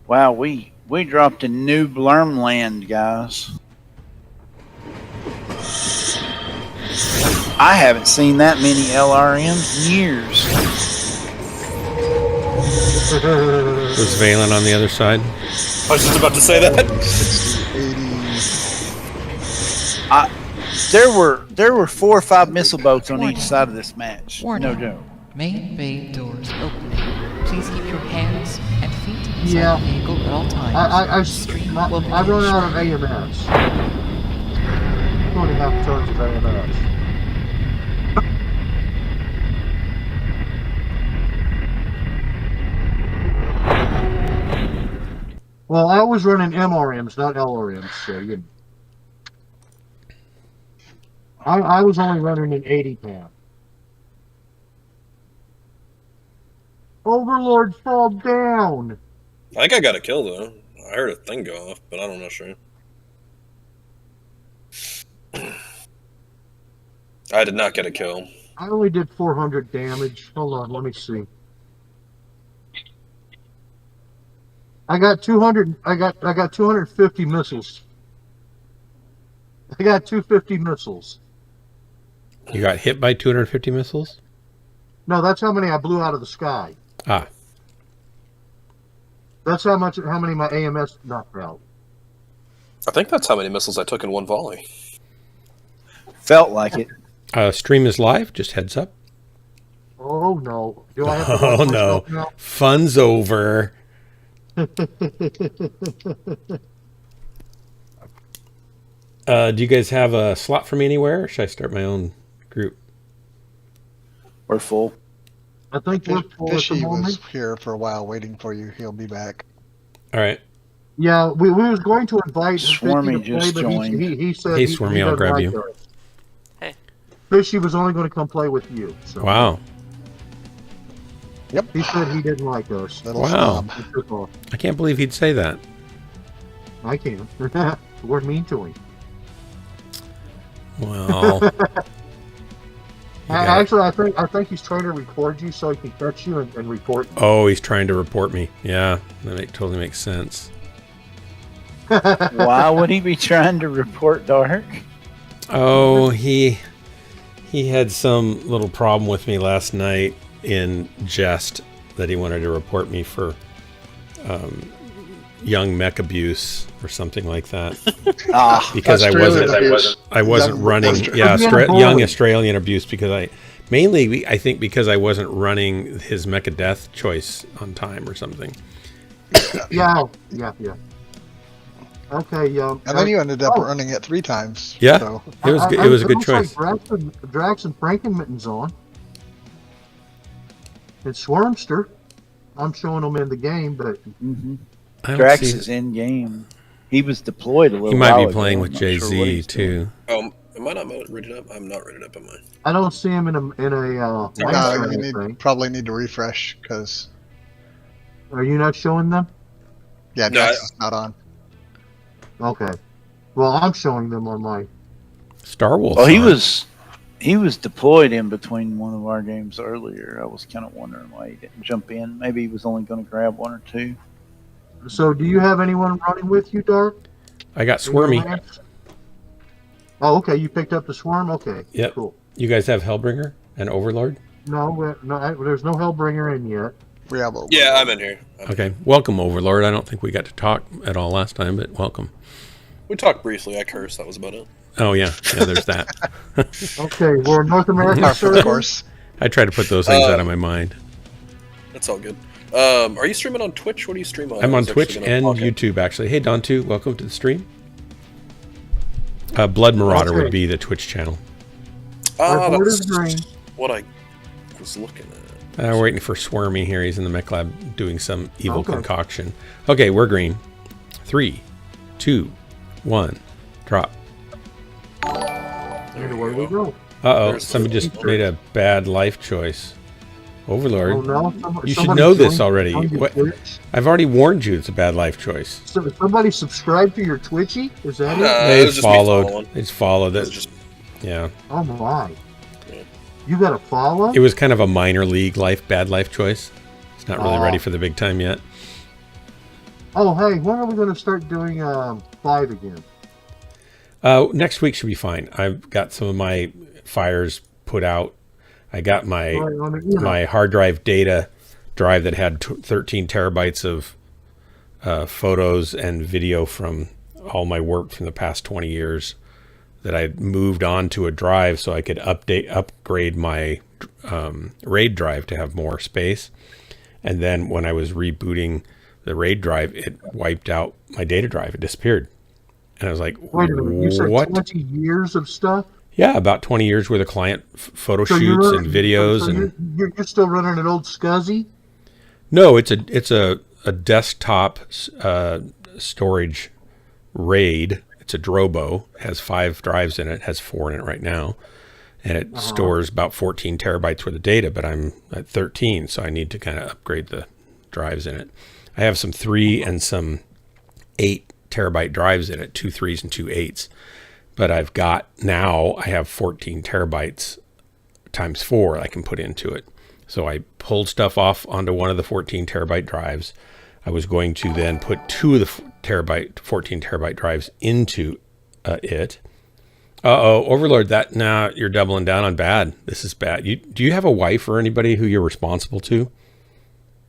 Wow, we dropped a new Blurmland, guys. I haven't seen that many LRMs in years. Was Valen on the other side? I was just about to say that. 80. There were 4 or 5 missile boats on each side of this match. No joke. Main bay doors opening. Please keep your hands and feet inside the vehicle at all times. I run out of AMS. 2.5 tons of AMS. Well, I was running MRMs, not LRMs, so you know. I was only running an 80-pound. Overlord, fall down! I think I got a kill, though. I heard a thing go off, but I'm not sure. I did not get a kill. I only did 400 damage. Hold on, let me see. I got 200. I got 250 missiles. I got 250 missiles. You got hit by 250 missiles? No, that's how many I blew out of the sky. Ah. That's how many my AMS knocked out. I think that's how many missiles I took in one volley. Felt like it. Stream is live, just heads up. Oh no. Do I have to Oh no. now? Fun's over. Do you guys have a slot for me anywhere, or should I start my own group? We're full. I think we're full at the Fishy moment. was here for a while waiting for you. He'll be back. All right. Yeah, we was going to invite Swarmy Fishy to just play, but joined. he said Hey, Swarmy, I'll doesn't grab like you. us. Hey. Fishy was only going to come play with you. So. Wow. Yep. He said he didn't like us. Little Wow. snob. He took off. I can't believe he'd say that. I can. We're mean to him. Well. Actually, I think he's trying to record you so he can catch you and report you. Oh, he's trying to report me. Yeah, that totally makes sense. Why would he be trying to report Dark? Oh, he had some little problem with me last night in jest that he wanted to report me for young mech abuse or something like that. Because I wasn't running. Young Australian abuse because I think because I wasn't running his Mecha Death choice on time or something. Yeah. Okay, And then you ended up running it 3 times. Yeah, So. it was a good choice. Like Drax and Frankenmitten's on. It's Swarmster. I'm showing him in the game, but Drax is in game. He was deployed a little. He might while be playing ago. with I'm not sure what Jay-Z he's too. doing. Am I not rated up? I'm not rated up, am I? I don't see him in a No, you probably need to refresh because. Are you not showing them? Yeah, No, Drax is not on. Okay. Well, I'm showing them on my. Star Wolf. Well, he was deployed in between one of our games earlier. I was kind of wondering why he didn't jump in. Maybe he was only going to grab 1 or 2. So, do you have anyone running with you, Dark? I got Swarmy. Oh, okay. You picked up the Swarm? Okay. Yep. Cool. You guys have Hellbringer and Overlord? No, there's no Hellbringer in yet. We have Yeah, I'm in here. Okay. Welcome, Overlord. I don't think we got to talk at all last time, but welcome. We talked briefly. I cursed. That was about it. Oh, yeah. Yeah, there's that. Okay, we're North American Of server. course. I try to put those things out of my mind. That's all good. Are you streaming on Twitch? What do you stream on? I'm I on was Twitch actually gonna and talk YouTube, actually. Hey, Don2, welcome to the stream. Blood Marauder would be the Twitch channel. Our board is That's green. what I was looking at. We're waiting for Swarmy here. He's in the mech lab doing some evil Okay. concoction. Okay, we're green. 3, 2, 1, drop. And away we go. Uh-oh, There's somebody the- just made a bad life choice. Overlord. Oh no! You should know this already. I've already warned you it's a bad life choice. So somebody subscribed to your Twitchy? Is that it? They followed. It's followed. It's yeah. Oh my! You got a follow? It was kind of a minor league bad life choice. It's not really ready for the big time yet. Oh hey, when are we going to start doing 5 again? Next week should be fine. I've got some of my fires put out. I got my hard drive data drive that had 13 terabytes of photos and video from all my work from the past 20 years that I moved on to a drive so I could upgrade my RAID drive to have more space. And then when I was rebooting the RAID drive, it wiped out my data drive. It disappeared. And I was like, wait a minute, you said what? 20 years of stuff? Yeah, about 20 years worth of client photo shoots and videos. So you're still running an old SCSI? No, it's a desktop storage RAID. It's a Drobo. It has 5 drives in it. It has 4 in it right now. And it stores about 14 terabytes worth of data, but I'm at 13, so I need to kind of upgrade the drives in it. I have some 3 and some 8 terabyte drives in it, 2 3s and 2 8s. But I have 14 terabytes times 4 I can put into it. So I pulled stuff off onto one of the 14 terabyte drives. I was going to then put 2 of the 14 terabyte drives into it. Overlord, now you're doubling down on bad. This is bad. Do you have a wife or anybody who you're responsible to?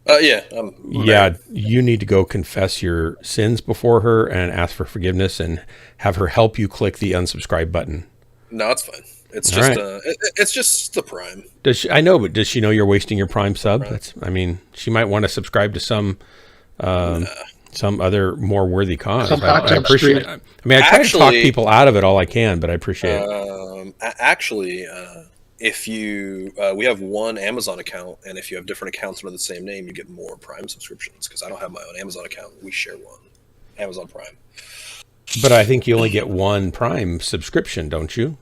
Yeah. You need to go confess your sins before her and ask for forgiveness and have her help you click the unsubscribe button. No, it's fine. It's just it's just the Prime. I know, but does she know you're wasting your Prime sub? Right. She might want to subscribe to some other more worthy cause. I appreciate it. I try to talk people out of it all I can, but I appreciate it. If you, we have one Amazon account, and if you have different accounts under the same name, you get more Prime subscriptions. Because I don't have my own Amazon account, we share one, Amazon Prime. But I think you only get one Prime subscription, don't you?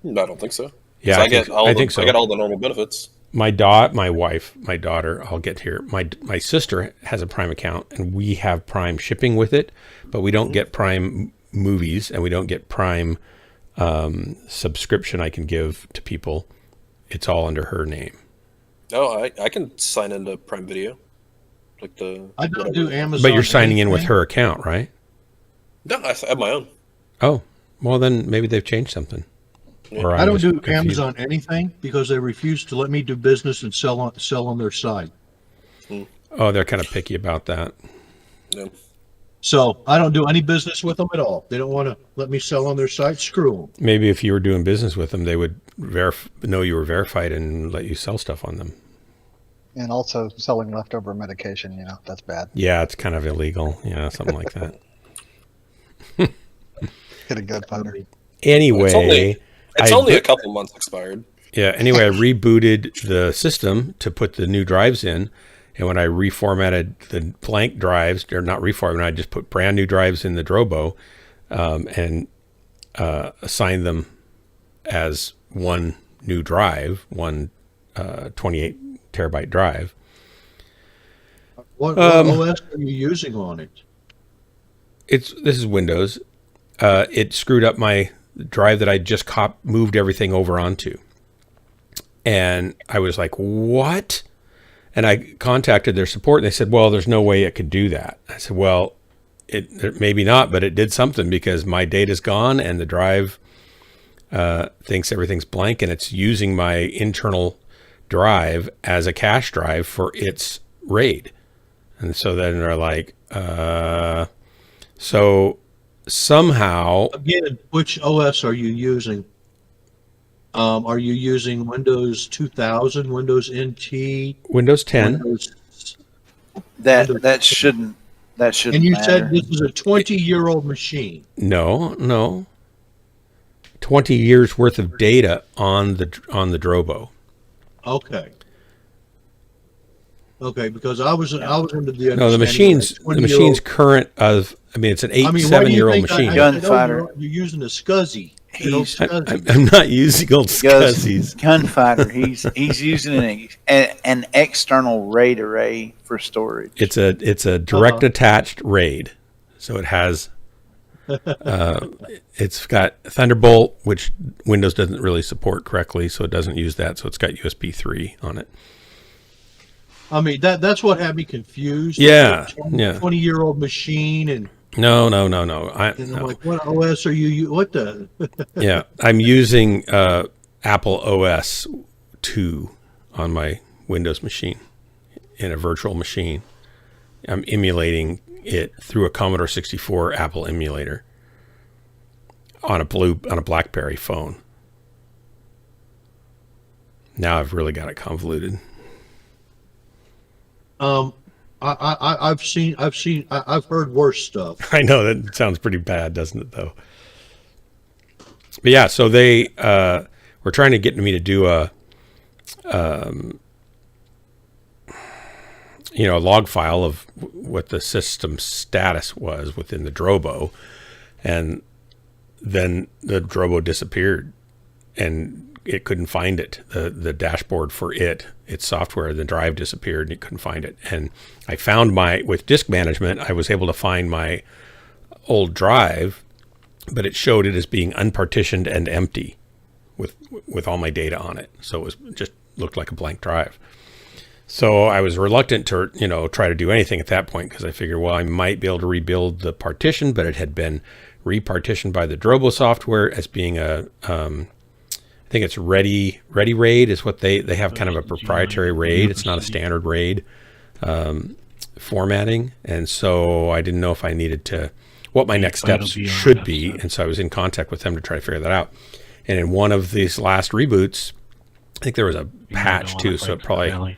No, I don't think so. Yeah, I get all the normal benefits. My wife, my daughter, I'll get here. My sister has a Prime account, and we have Prime shipping with it, but we don't get Prime movies, and we don't get Prime subscription I can give to people. It's all under her name. Oh, I can sign into Prime Video. I don't do Amazon. But you're signing in with her account, right? No, I have my own. Oh, well then maybe they've changed something. Yeah. I don't do Amazon anything because they refuse to let me do business and sell on their site. Oh, they're kind of picky about that. Yeah. So I don't do any business with them at all. They don't want to let me sell on their site. Screw them. Maybe if you were doing business with them, they would know you were verified and let you sell stuff on them. And also selling leftover medication, that's bad. Yeah, it's kind of illegal. Yeah, something like that. Get a good fighter. Anyway, it's only a couple months expired. Yeah. Anyway, I rebooted the system to put the new drives in, and when I reformatted the blank drives, or not reformatted, I just put brand new drives in the Drobo, and assigned them as one new drive, one 28 terabyte drive. What OS are you using on it? This is Windows. It screwed up my drive that I just moved everything over onto. And I was like, what? And I contacted their support, and they said, well, there's no way it could do that. I said, well, maybe not, but it did something because my data's gone and the drive thinks everything's blank, and it's using my internal drive as a cache drive for its RAID. And so then they're like, so somehow... Again, which OS are you using? Are you using Windows 2000, Windows NT, Windows 10? That shouldn't And you matter. said this is a 20-year-old machine. No. 20 years worth of data on the Drobo. Okay, because I was under the no, the machine's current of. It's an 7-year-old machine. Gunfighter. You're using a SCSI. I'm not using old SCSIs. Gunfighter. He's using an external RAID array for storage. It's a direct attached RAID, so it has. It's got Thunderbolt, which Windows doesn't really support correctly, so it doesn't use that. So it's got USB 3 on it. I mean, that's what had me confused. Yeah, like 20-year-old machine and. No. And I'm like, what OS are you? What the? Yeah, I'm using Apple OS 2 on my Windows machine in a virtual machine. I'm emulating it through a Commodore 64 Apple emulator on a BlackBerry phone. Now I've really got it convoluted. I've heard worse stuff. I know that sounds pretty bad, doesn't it? Though. But yeah, so they were trying to get me to do a log file of what the system status was within the Drobo, and then the Drobo disappeared, and it couldn't find it. The dashboard for its software, the drive disappeared, and it couldn't find it. And I found with disk management, I was able to find my old drive, but it showed it as being unpartitioned and empty with all my data on it. So it just looked like a blank drive. So I was reluctant to, try to do anything at that point, because I figured, well, I might be able to rebuild the partition, but it had been repartitioned by the Drobo software as being I think it's Ready RAID is what they have, kind of a proprietary RAID. It's not a standard RAID formatting. And so I didn't know if I needed what my next steps should be. And so I was in contact with them to try to figure that out. And in one of these last reboots, I think there was a patch too, so it probably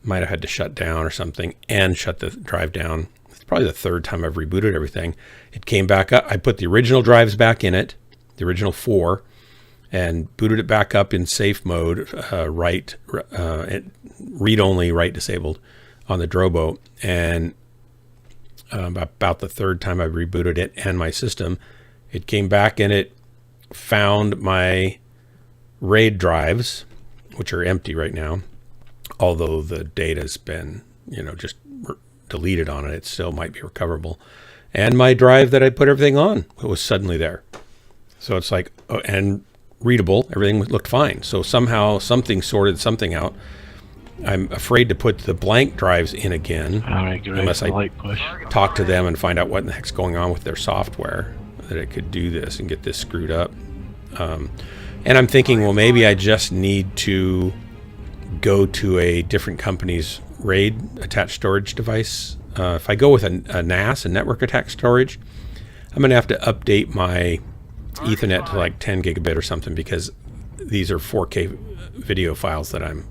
might have had to shut down or something and shut the drive down. It's probably the third time I've rebooted everything. It came back up. I put the original drives back in it, the original 4, and booted it back up in safe mode, read-only, write disabled on the Drobo. And about the third time I rebooted it and my system, it came back and it found my RAID drives, which are empty right now. Although the data's been, just deleted on it, it still might be recoverable. And my drive that I put everything on, it was suddenly there. So it's like, and readable, everything looked fine. So somehow something sorted something out. I'm afraid to put the blank drives in again, unless I talk to them and find out what the heck's going on with their software, that it could do this and get this screwed up. And I'm thinking, well, maybe I just need to go to a different company's RAID attached storage device. If I go with a NAS, a network attached storage, I'm going to have to update my Ethernet to like 10 gigabit or something, because these are 4K video files that I'm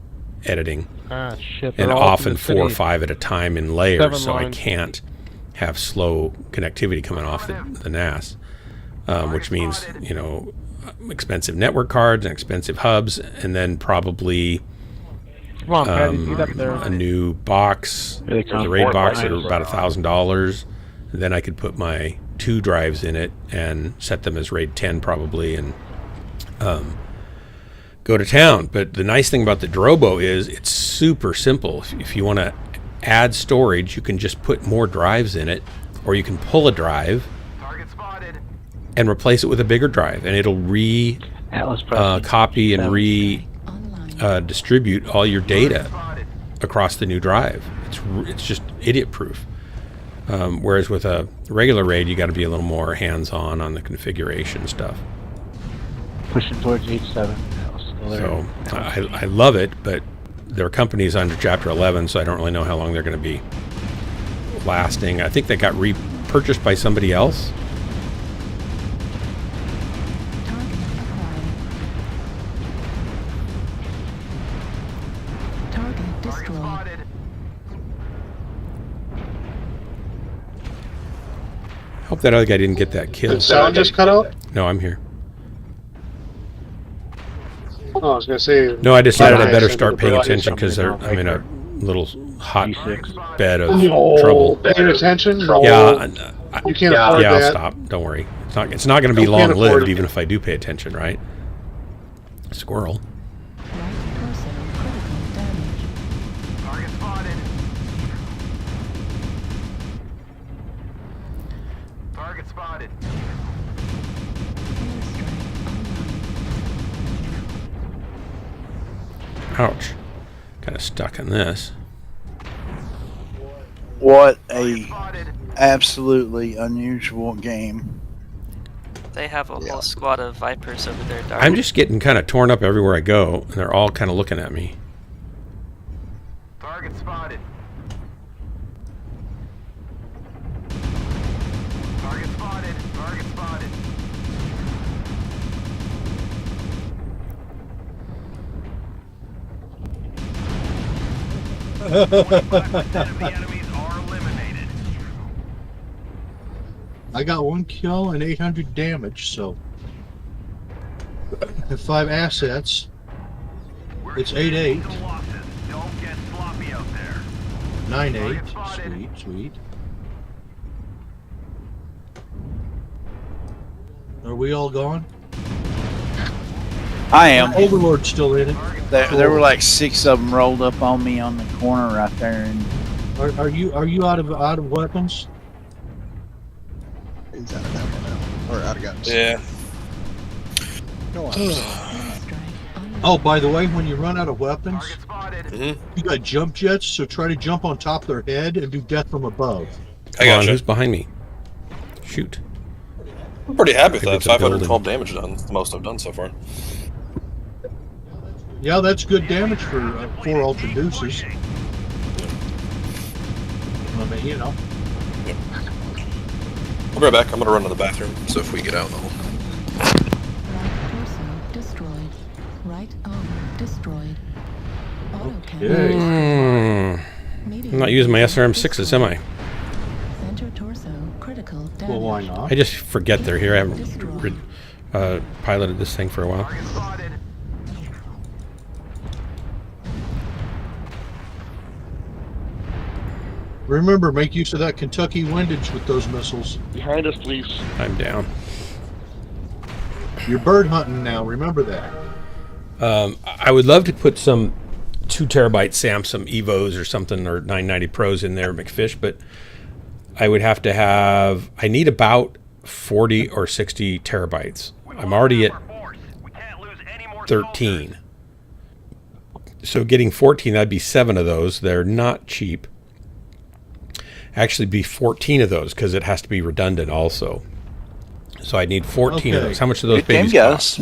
editing, and often 4 or 5 at a time in layers, so I can't have slow connectivity coming off the NAS, which means, expensive network cards and expensive hubs, and then probably a new box, the RAID box at about $1,000. Then I could put my 2 drives in it and set them as RAID 10 probably, and go to town. But the nice thing about the Drobo is it's super simple. If you want to add storage, you can just put more drives in it, or you can pull a drive and replace it with a bigger drive, and it'll copy and distribute all your data across the new drive. It's just idiot proof. Whereas with a regular RAID, you got to be a little more hands-on on the configuration stuff. Pushing towards H7. So I love it, but their company's under Chapter 11, so I don't really know how long they're going to be lasting. I think they got repurchased by somebody else. Target destroyed. Hope that other guy didn't get that kill. Did sound just cut out? No, I'm here. Oh, I was gonna say. No, I decided I better start paying attention because I'm in a little hot bed of trouble. Paying attention? Yeah, You can't afford yeah, I'll that. stop. Don't worry. It's not going to be long lived, even if I do pay attention, right? Squirrel. Right torso critical damage. Target spotted. Target spotted. Ouch. Kind of stuck in this. What a absolutely unusual game. They have a whole squad of Vipers over there. Dark. I'm just getting kind of torn up everywhere I go, and they're all kind of looking at me. Target spotted. Target spotted. Target spotted. Enemy enemies are eliminated. I got 1 kill and 800 damage, so. And 5 assets. It's 8-8. Don't get sloppy out there. 9-8. Sweet. Are we all gone? I am. Overlord's still in it. There were like 6 of them rolled up on me on the corner right there, and Are you out of weapons? He's out of ammo now. Or out of guns. Yeah. Go on. Oh, by the way, when you run out of weapons, Mm-hmm. you got jump jets, so try to jump on top of their head and do death from above. I Come on, gotcha. who's behind me? Shoot. I'm pretty happy with Maybe that. it's a 512 damage done. It's the most I've done so far. Yeah, that's good damage for 4 Ultra Deuces. I mean, you know. I'll be right back. I'm gonna run to the bathroom. So if we get out, I'll... Right torso destroyed. Right arm destroyed. Auto cannon. I'm not using my SRM6s, am I? Center torso critical damage. Well, why not? I just forget they're here. I haven't piloted this thing for a while. Remember, make use of that Kentucky windage with those missiles. Behind us, please. I'm down. You're bird hunting now. Remember that. I would love to put some 2 terabyte Samsung Evos or something, or 990 Pros in there, McFish, but I would have to have, I need about 40 or 60 terabytes. I'm already at 13. So getting 14, that'd be 7 of those. They're not cheap. Actually be 14 of those because it has to be redundant also. So I need 14 of those. How much do those babies cost?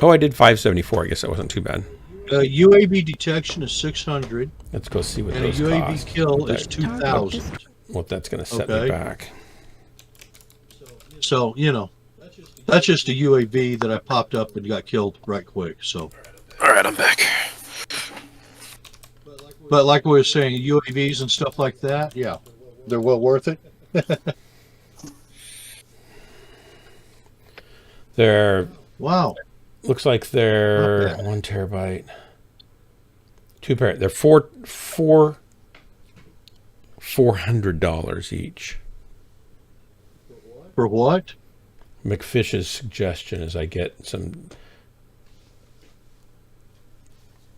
Oh, I did 574. I guess that wasn't too bad. UAV detection is 600. Let's go see what and those a UAV cost. kill is 2,000. What that's going to set me back. So, you know, that's just a UAV that I popped up and got killed right quick. So. All right, I'm back. But like we were saying, UAVs and stuff like that, yeah, they're well worth it. They're wow. Looks like they're 1 terabyte. 2 pair. They're $400 each. For what? McFish's suggestion is I get some.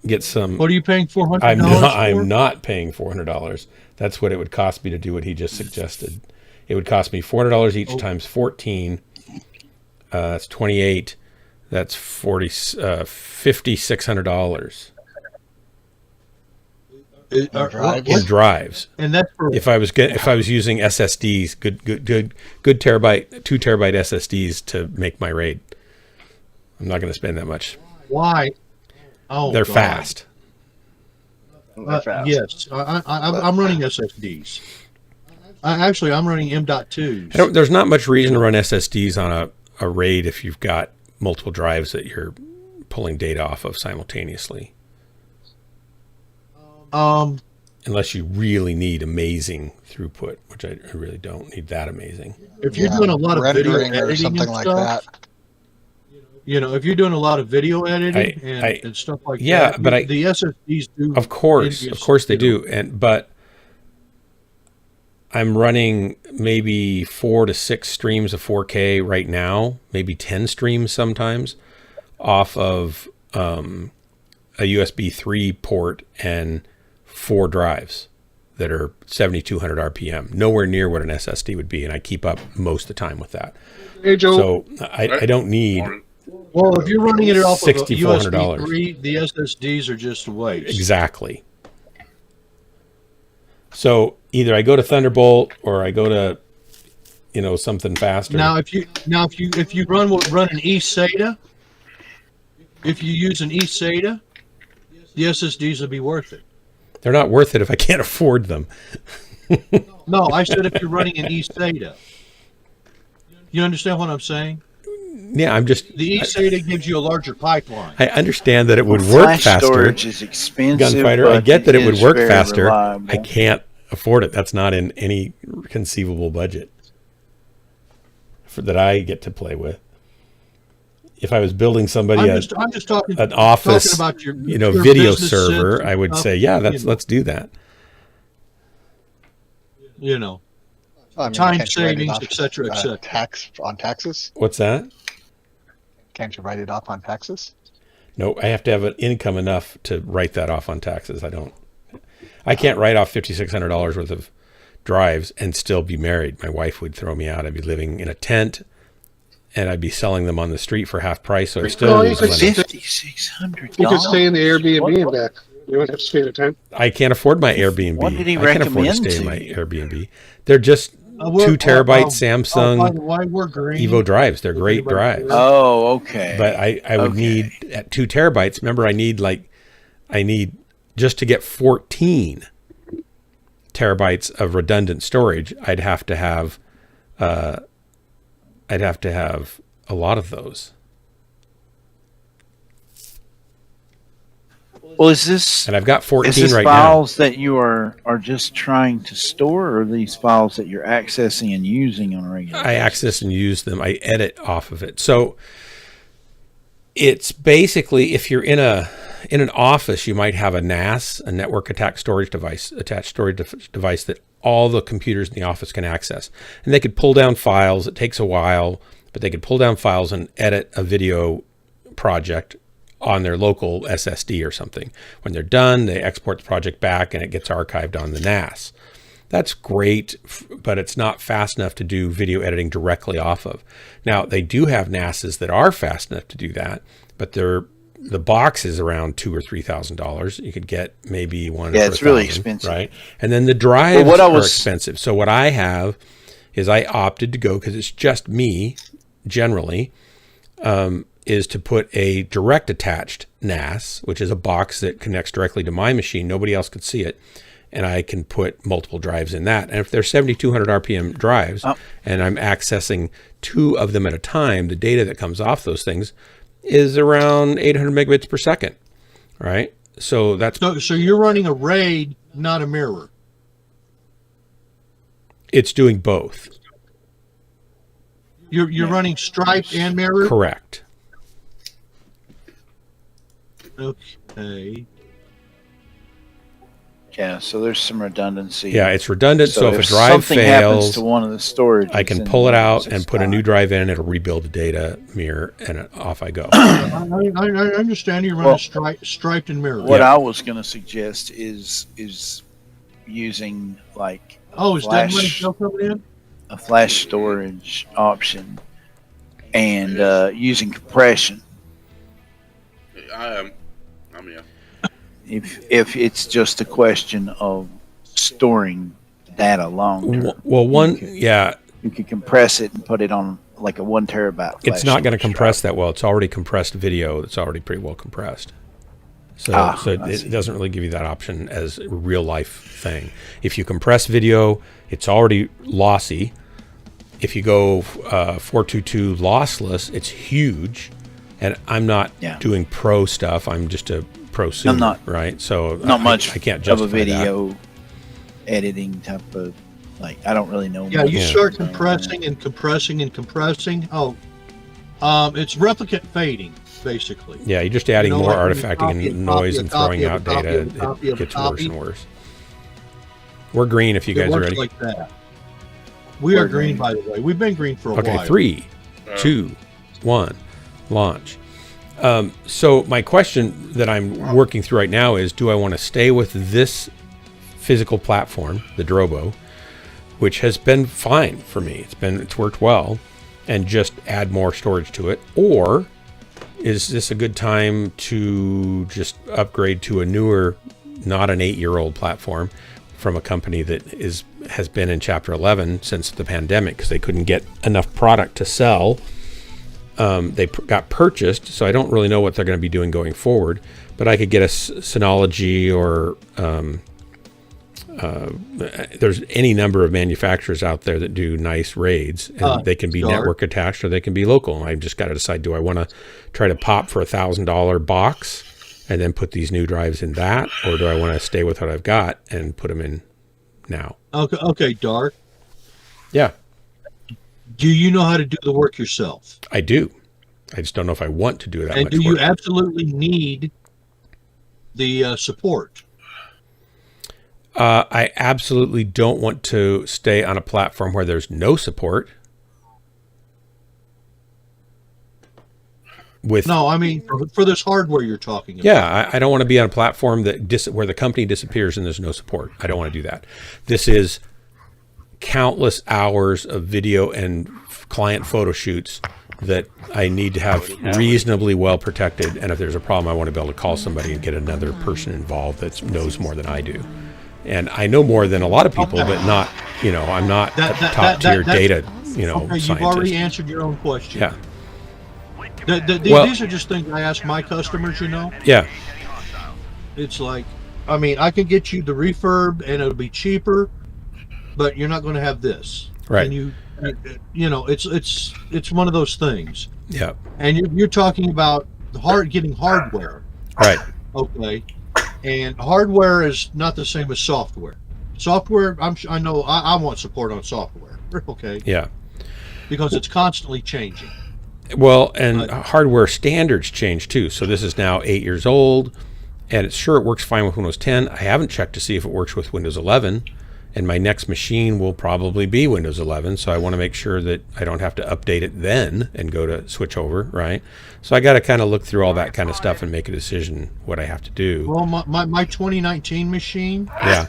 What are you paying $400 I'm not paying $400. That's what it would cost me to do what he just suggested. It would cost me $400 each times 14. That's 28. That's $5,600. In drives. And that's for, if I was using SSDs, good terabyte, 2 terabyte SSDs to make my RAID. I'm not going to spend that much. Why? Oh, they're fast. Yes, I'm running SSDs. I'm running M.2s. There's not much reason to run SSDs on a RAID if you've got multiple drives that you're pulling data off of simultaneously. Unless you really need amazing throughput, which I really don't need that amazing. If you're doing a lot of video editing or something like that. You know, if you're doing a lot of video editing and stuff like that, but the SSDs do. Of course they do, but I'm running maybe 4 to 6 streams of 4K right now, maybe 10 streams sometimes, off of a USB 3 port and 4 drives that are 7,200 RPM. Nowhere near what an SSD would be, and I keep up most of the time with that. Hey, Joe. So I don't need. Well, if you're running it off of a $6,400. USB 3, the SSDs are just a waste. Exactly. So either I go to Thunderbolt or I go to, something faster. Now, if you run an eSATA, if you use an eSATA, the SSDs will be worth it. They're not worth it if I can't afford them. No, I said if you're running an eSATA. You understand what I'm saying? Yeah, I'm just... The eSATA gives you a larger pipeline. I understand that it would work flash faster. Storage is expensive. Gunfighter, I get that it would work faster. Reliable. I can't afford it. That's not in any conceivable budget that I get to play with. If I was building somebody I'm just talking, an office, talking about your video server, I would say, yeah, let's do that. Time savings, etc., etc. Tax on taxes? What's that? Can't you write it off on taxes? No, I have to have an income enough to write that off on taxes. I can't write off $5,600 worth of drives and still be married. My wife would throw me out. I'd be living in a tent, and I'd be selling them on the street for half price. So I still lose money. $5,600. You could stay in the Airbnb and back. You wouldn't have to stay in a tent. I can't afford my Airbnb. What did he I can't afford to recommend stay in to my you? Airbnb. They're just 2 terabyte Samsung By the way, we're green. Evo drives. They're great drives. Oh, okay. But I would need at 2 terabytes. Remember, I need just to get 14 terabytes of redundant storage. I'd have to have a lot of those. Well, is this... And I've got 14 is this right files that you are just trying to store, or are these files that you're accessing and using on a regular I access and use them. I edit off of it. So it's basically, if you're in an office, you might have a NAS, a network attached storage device that all the computers in the office can access. And they could pull down files. It takes a while, but they could pull down files and edit a video project on their local SSD or something. When they're done, they export the project back and it gets archived on the NAS. That's great, but it's not fast enough to do video editing directly off of. Now, they do have NASs that are fast enough to do that, but the box is around $2,000 or $3,000. You could get maybe one. Yeah, it's really expensive, right? And then the drives are expensive. So what I have is I opted to go, because it's just me generally, is to put a direct attached NAS, which is a box that connects directly to my machine. Nobody else could see it. And I can put multiple drives in that. And if they're 7,200 RPM drives, and I'm accessing 2 of them at a time, the data that comes off those things is around 800 megabits per second, right? So that's... So you're running a RAID, not a mirror. It's doing both. You're running striped and mirror? Correct. Okay. Yeah, so there's some redundancy. Yeah, it's redundant. So if a if drive something happens fails, to one of the storage, I can pull it out and put a new drive in. It'll rebuild the data mirror, and off I go. I understand you're running striped and mirror. What I was going to suggest is using like is that money still coming in? A flash storage option and using compression. I'm If it's just a question of storing data long term. Well, you could compress it and put it on like a 1 terabyte. It's not going to compress that well. It's already compressed video. It's already pretty well compressed. So it doesn't really give you that option as a real life thing. If you compress video, it's already lossy. If you go 422 lossless, it's huge. And I'm not doing pro stuff. I'm just a prosumer, I'm not, right? So not much I can't of justify a video that. editing type of, like, I don't really know. Yeah, you start compressing and compressing and compressing. It's replicate fading, basically. Yeah, you're just adding more artifacting and noise and throwing out data. It gets worse and worse. We're green if you guys are ready. Like that. We are green, by the way. We've been green for a while. Okay, 3, 2, 1, launch. So my question that I'm working through right now is, do I want to stay with this physical platform, the Drobo, which has been fine for me. It's worked well, and just add more storage to it, or is this a good time to just upgrade to a newer, not an 8-year-old platform from a company that has been in Chapter 11 since the pandemic because they couldn't get enough product to sell. They got purchased, so I don't really know what they're going to be doing going forward. But I could get a Synology or there's any number of manufacturers out there that do nice raids, and they can be network attached or they can be local. I just got to decide: do I want to try to pop for $1,000 box and then put these new drives in that, or do I want to stay with what I've got and put them in now? Okay, Dark. Yeah. Do you know how to do the work yourself? I do. I just don't know if I want to do that. And do you absolutely need the support? I absolutely don't want to stay on a platform where there's no support. No, I mean for this hardware you're talking about. Yeah, I don't want to be on a platform where the company disappears and there's no support. I don't want to do that. This is countless hours of video and client photo shoots that I need to have reasonably well protected. And if there's a problem, I want to be able to call somebody and get another person involved that knows more than I do. And I know more than a lot of people, but not, I'm not top tier data, scientist. You've already answered your own question. Yeah. These are just things I ask my customers, Yeah. It's like, I can get you the refurb and it'll be cheaper, but you're not going to have this. Right. And it's one of those things. Yeah. And you're talking about getting hardware. Right. Okay. And hardware is not the same as software. Software, I know I want support on software. Okay. Yeah. Because it's constantly changing. Well, and hardware standards change too. So this is now 8 years old, and it works fine with Windows 10. I haven't checked to see if it works with Windows 11, and my next machine will probably be Windows 11. So I want to make sure that I don't have to update it then and go to switch over, right? So I got to kind of look through all that kind of stuff and make a decision what I have to do. Well, my 2019 machine. Yeah.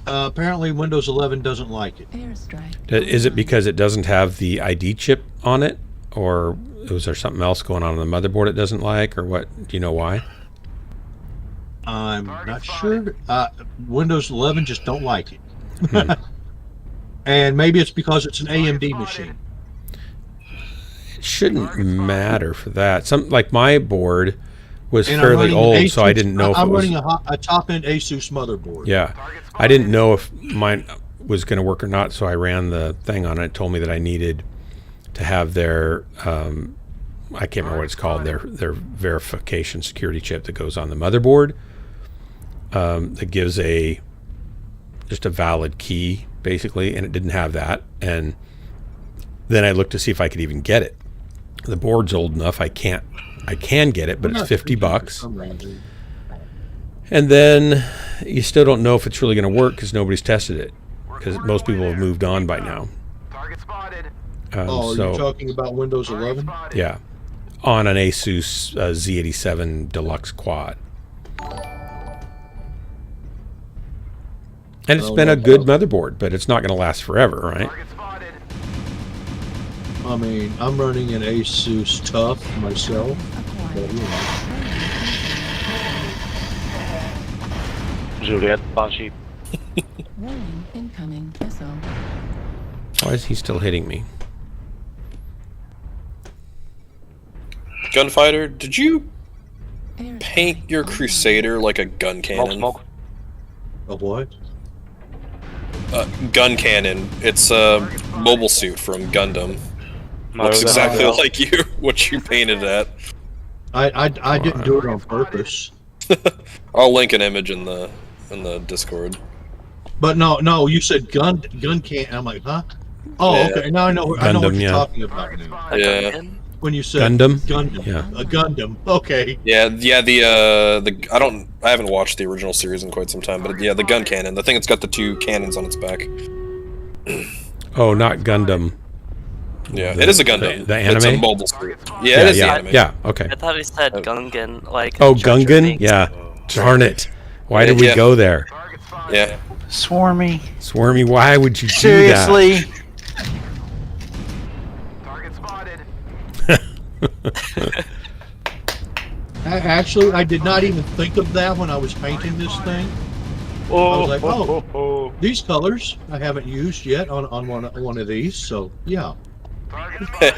Apparently Windows 11 doesn't like it. Is it because it doesn't have the ID chip on it, or was there something else going on the motherboard it doesn't like, or what? Do you know why? I'm not sure. Windows 11 just don't like it. And maybe it's because it's an AMD machine. It shouldn't matter for that. Like my board was fairly old, Asus, so I didn't know if it was... I'm running a top-end Asus motherboard. Yeah. I didn't know if mine was going to work or not, so I ran the thing on it. It told me that I needed to have their, I can't remember what it's called, their verification security chip that goes on the motherboard that gives just a valid key, basically, and it didn't have that. And then I looked to see if I could even get it. The board's old enough, I can get it, but it's $50. And then you still don't know if it's really going to work because nobody's tested it, because most people have moved on by now. You're talking about Windows 11? Yeah, on an Asus Z87 Deluxe Quad. And it's been a good motherboard, but it's not going to last forever, right? I'm running an Asus Tough myself. Juliet, Banshee. Warning, incoming missile. Why is he still hitting me? Gunfighter, did you paint your Crusader like a gun cannon? Smoke. A what? Gun cannon. It's a mobile suit from Gundam. Looks exactly like you, what you painted it at. I didn't do it on purpose. I'll link an image in the Discord. But no, you said gun can't. I'm like, huh? Oh, yeah. Okay. Now I know what you're talking about now. Yeah. When you said Gundam, yeah, a Gundam. Okay. Yeah. I haven't watched the original series in quite some time, but yeah, the gun cannon, the thing that's got the two cannons on its back. Oh, not Gundam. Yeah, it is a Gundam. The anime? It's a mobile suit. Yeah, it is the anime. Yeah, okay. I thought he said Gungan, like. Oh, Gungan? Yeah. Darn it. Why did we go there? Yeah. Swarmy. Swarmy, why would you do Seriously? Target spotted. Actually, I did not even think of that when I was painting this thing. I was like, oh, these colors I haven't used yet on one of these, so yeah.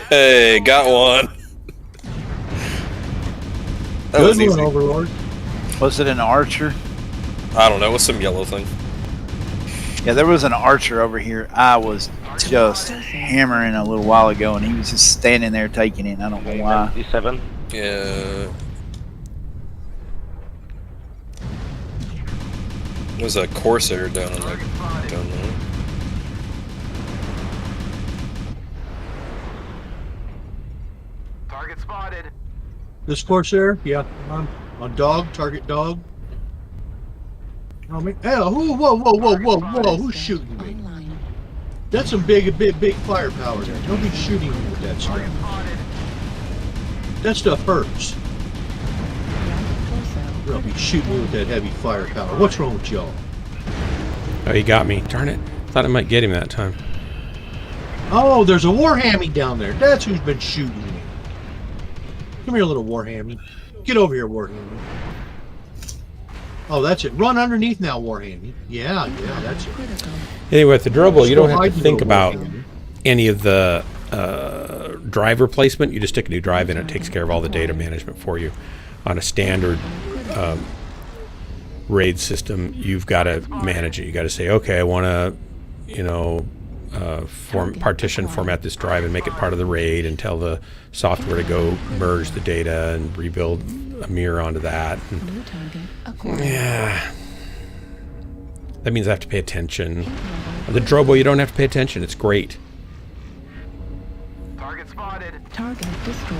Hey, got one. That Good was one, easy. Overlord. Was it an archer? I don't know. What's some yellow thing? Yeah, there was an archer over here. I was just hammering a little while ago, and he was just standing there taking it. I don't know why. 97. Yeah. There's a Corsair down there. Target spotted. This Corsair, yeah, on dog, target dog. Oh, man. Whoa, who's shooting me? That's some big firepower there. Don't be shooting me with that stuff. That stuff hurts. Don't be shooting me with that heavy firepower. What's wrong with y'all? Oh, he got me. Darn it. Thought I might get him that time. Oh, there's a Warhammy down there. That's who's been shooting me. Come here, little Warhammy. Get over here, Warhammy. Oh, that's it. Run underneath now, Warhammy. Yeah, that's it. Anyway, with the Drobo, you don't have to Hide think you, about Warhammy. any of the drive replacement. You just stick a new drive in. It takes care of all the data management for you. On a standard RAID system, you've got to manage it. You got to say, okay, I want to, partition format this drive and make it part of the RAID, and tell the software to go merge the data and rebuild a mirror onto that. And, yeah, that means I have to pay attention. The Drobo, you don't have to pay attention. It's great. Target spotted. Target destroyed.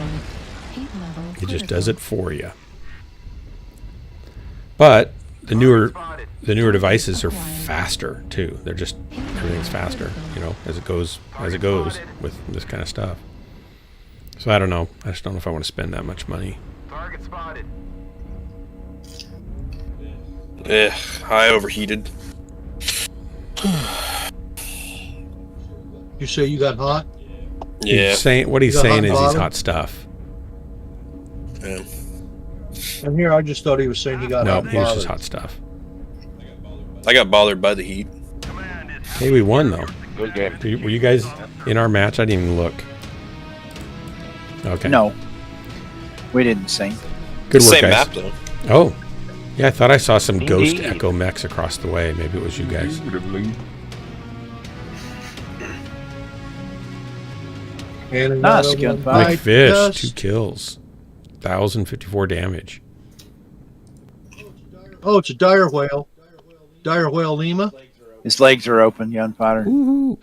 Heat level It just does it for you. But the newer devices are faster too. They're just, everything's faster, as it goes with this kind of stuff. So I don't know. I just don't know if I want to spend that much money. Target spotted. I overheated. You say you got hot? Yeah. What he's You got saying hot is he's bottom? hot stuff. Yeah. And here, I just thought he was saying he got No, hot. he was just bothered. hot stuff. I got bothered by the heat. Hey, we won though. Good game. Were you guys in our match? I didn't even look. Okay. No, we didn't sing. Good work, Same guys. map though. Oh, yeah. I thought I saw some ghost Indeed. echo mechs across the way. Maybe it was you guys. And Nice, another gunfight. one Big by fish, Gus. 2 kills, 1,054 damage. Oh, it's a dire whale. Dire whale Lima. His legs are open, gunfighter. Woohoo!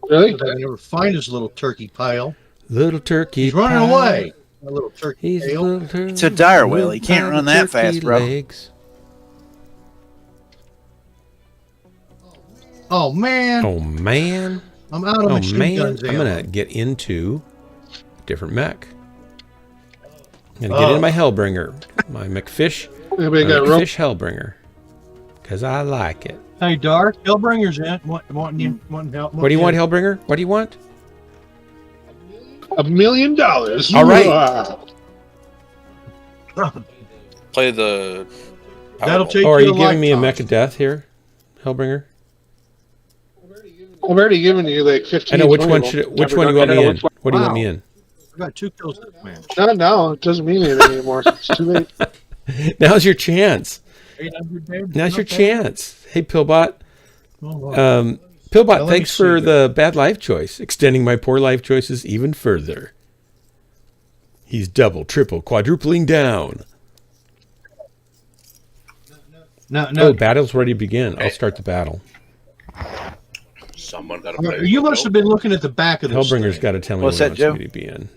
Really? I never find his little turkey pile. Little turkey. He's running pie. away. A little turkey He's a tail. little turkey. It's a dire whale. He Little can't tiny run that turkey fast, bro. legs. Oh man, Oh man. I'm out of Oh machine man. guns. I'm ammo. gonna get into a different mech. I'm gonna get into my Hellbringer, my McFish. Anybody got rope? McFish Hellbringer, because I like it. Hey, Dark, Hellbringer's in. Wanting help? What do you want, Hellbringer? What do you want? $1 million. All right. Play the. That'll take Oh, are you you a giving me a lifetime. mech of death here, Hellbringer? I've already given you like 15. I know which one. total. Which one do you want me in? What do you want me Wow. in? I got 2 kills in this match. Not now. It doesn't mean anything anymore. It's too late. Now's your chance. 800 damage. Now's your Okay. chance. Hey, Pillbot. Oh, wow. Pillbot, Now, let me thanks for see the bad life choice, extending my poor life choices even further. He's double, triple, quadrupling down. No, Oh, battle's ready to begin. I'll start the battle. Someone got to play. You must have been looking at the back of this Hellbringer's thing. got to tell me What's what that, he wants Joe? me to be in.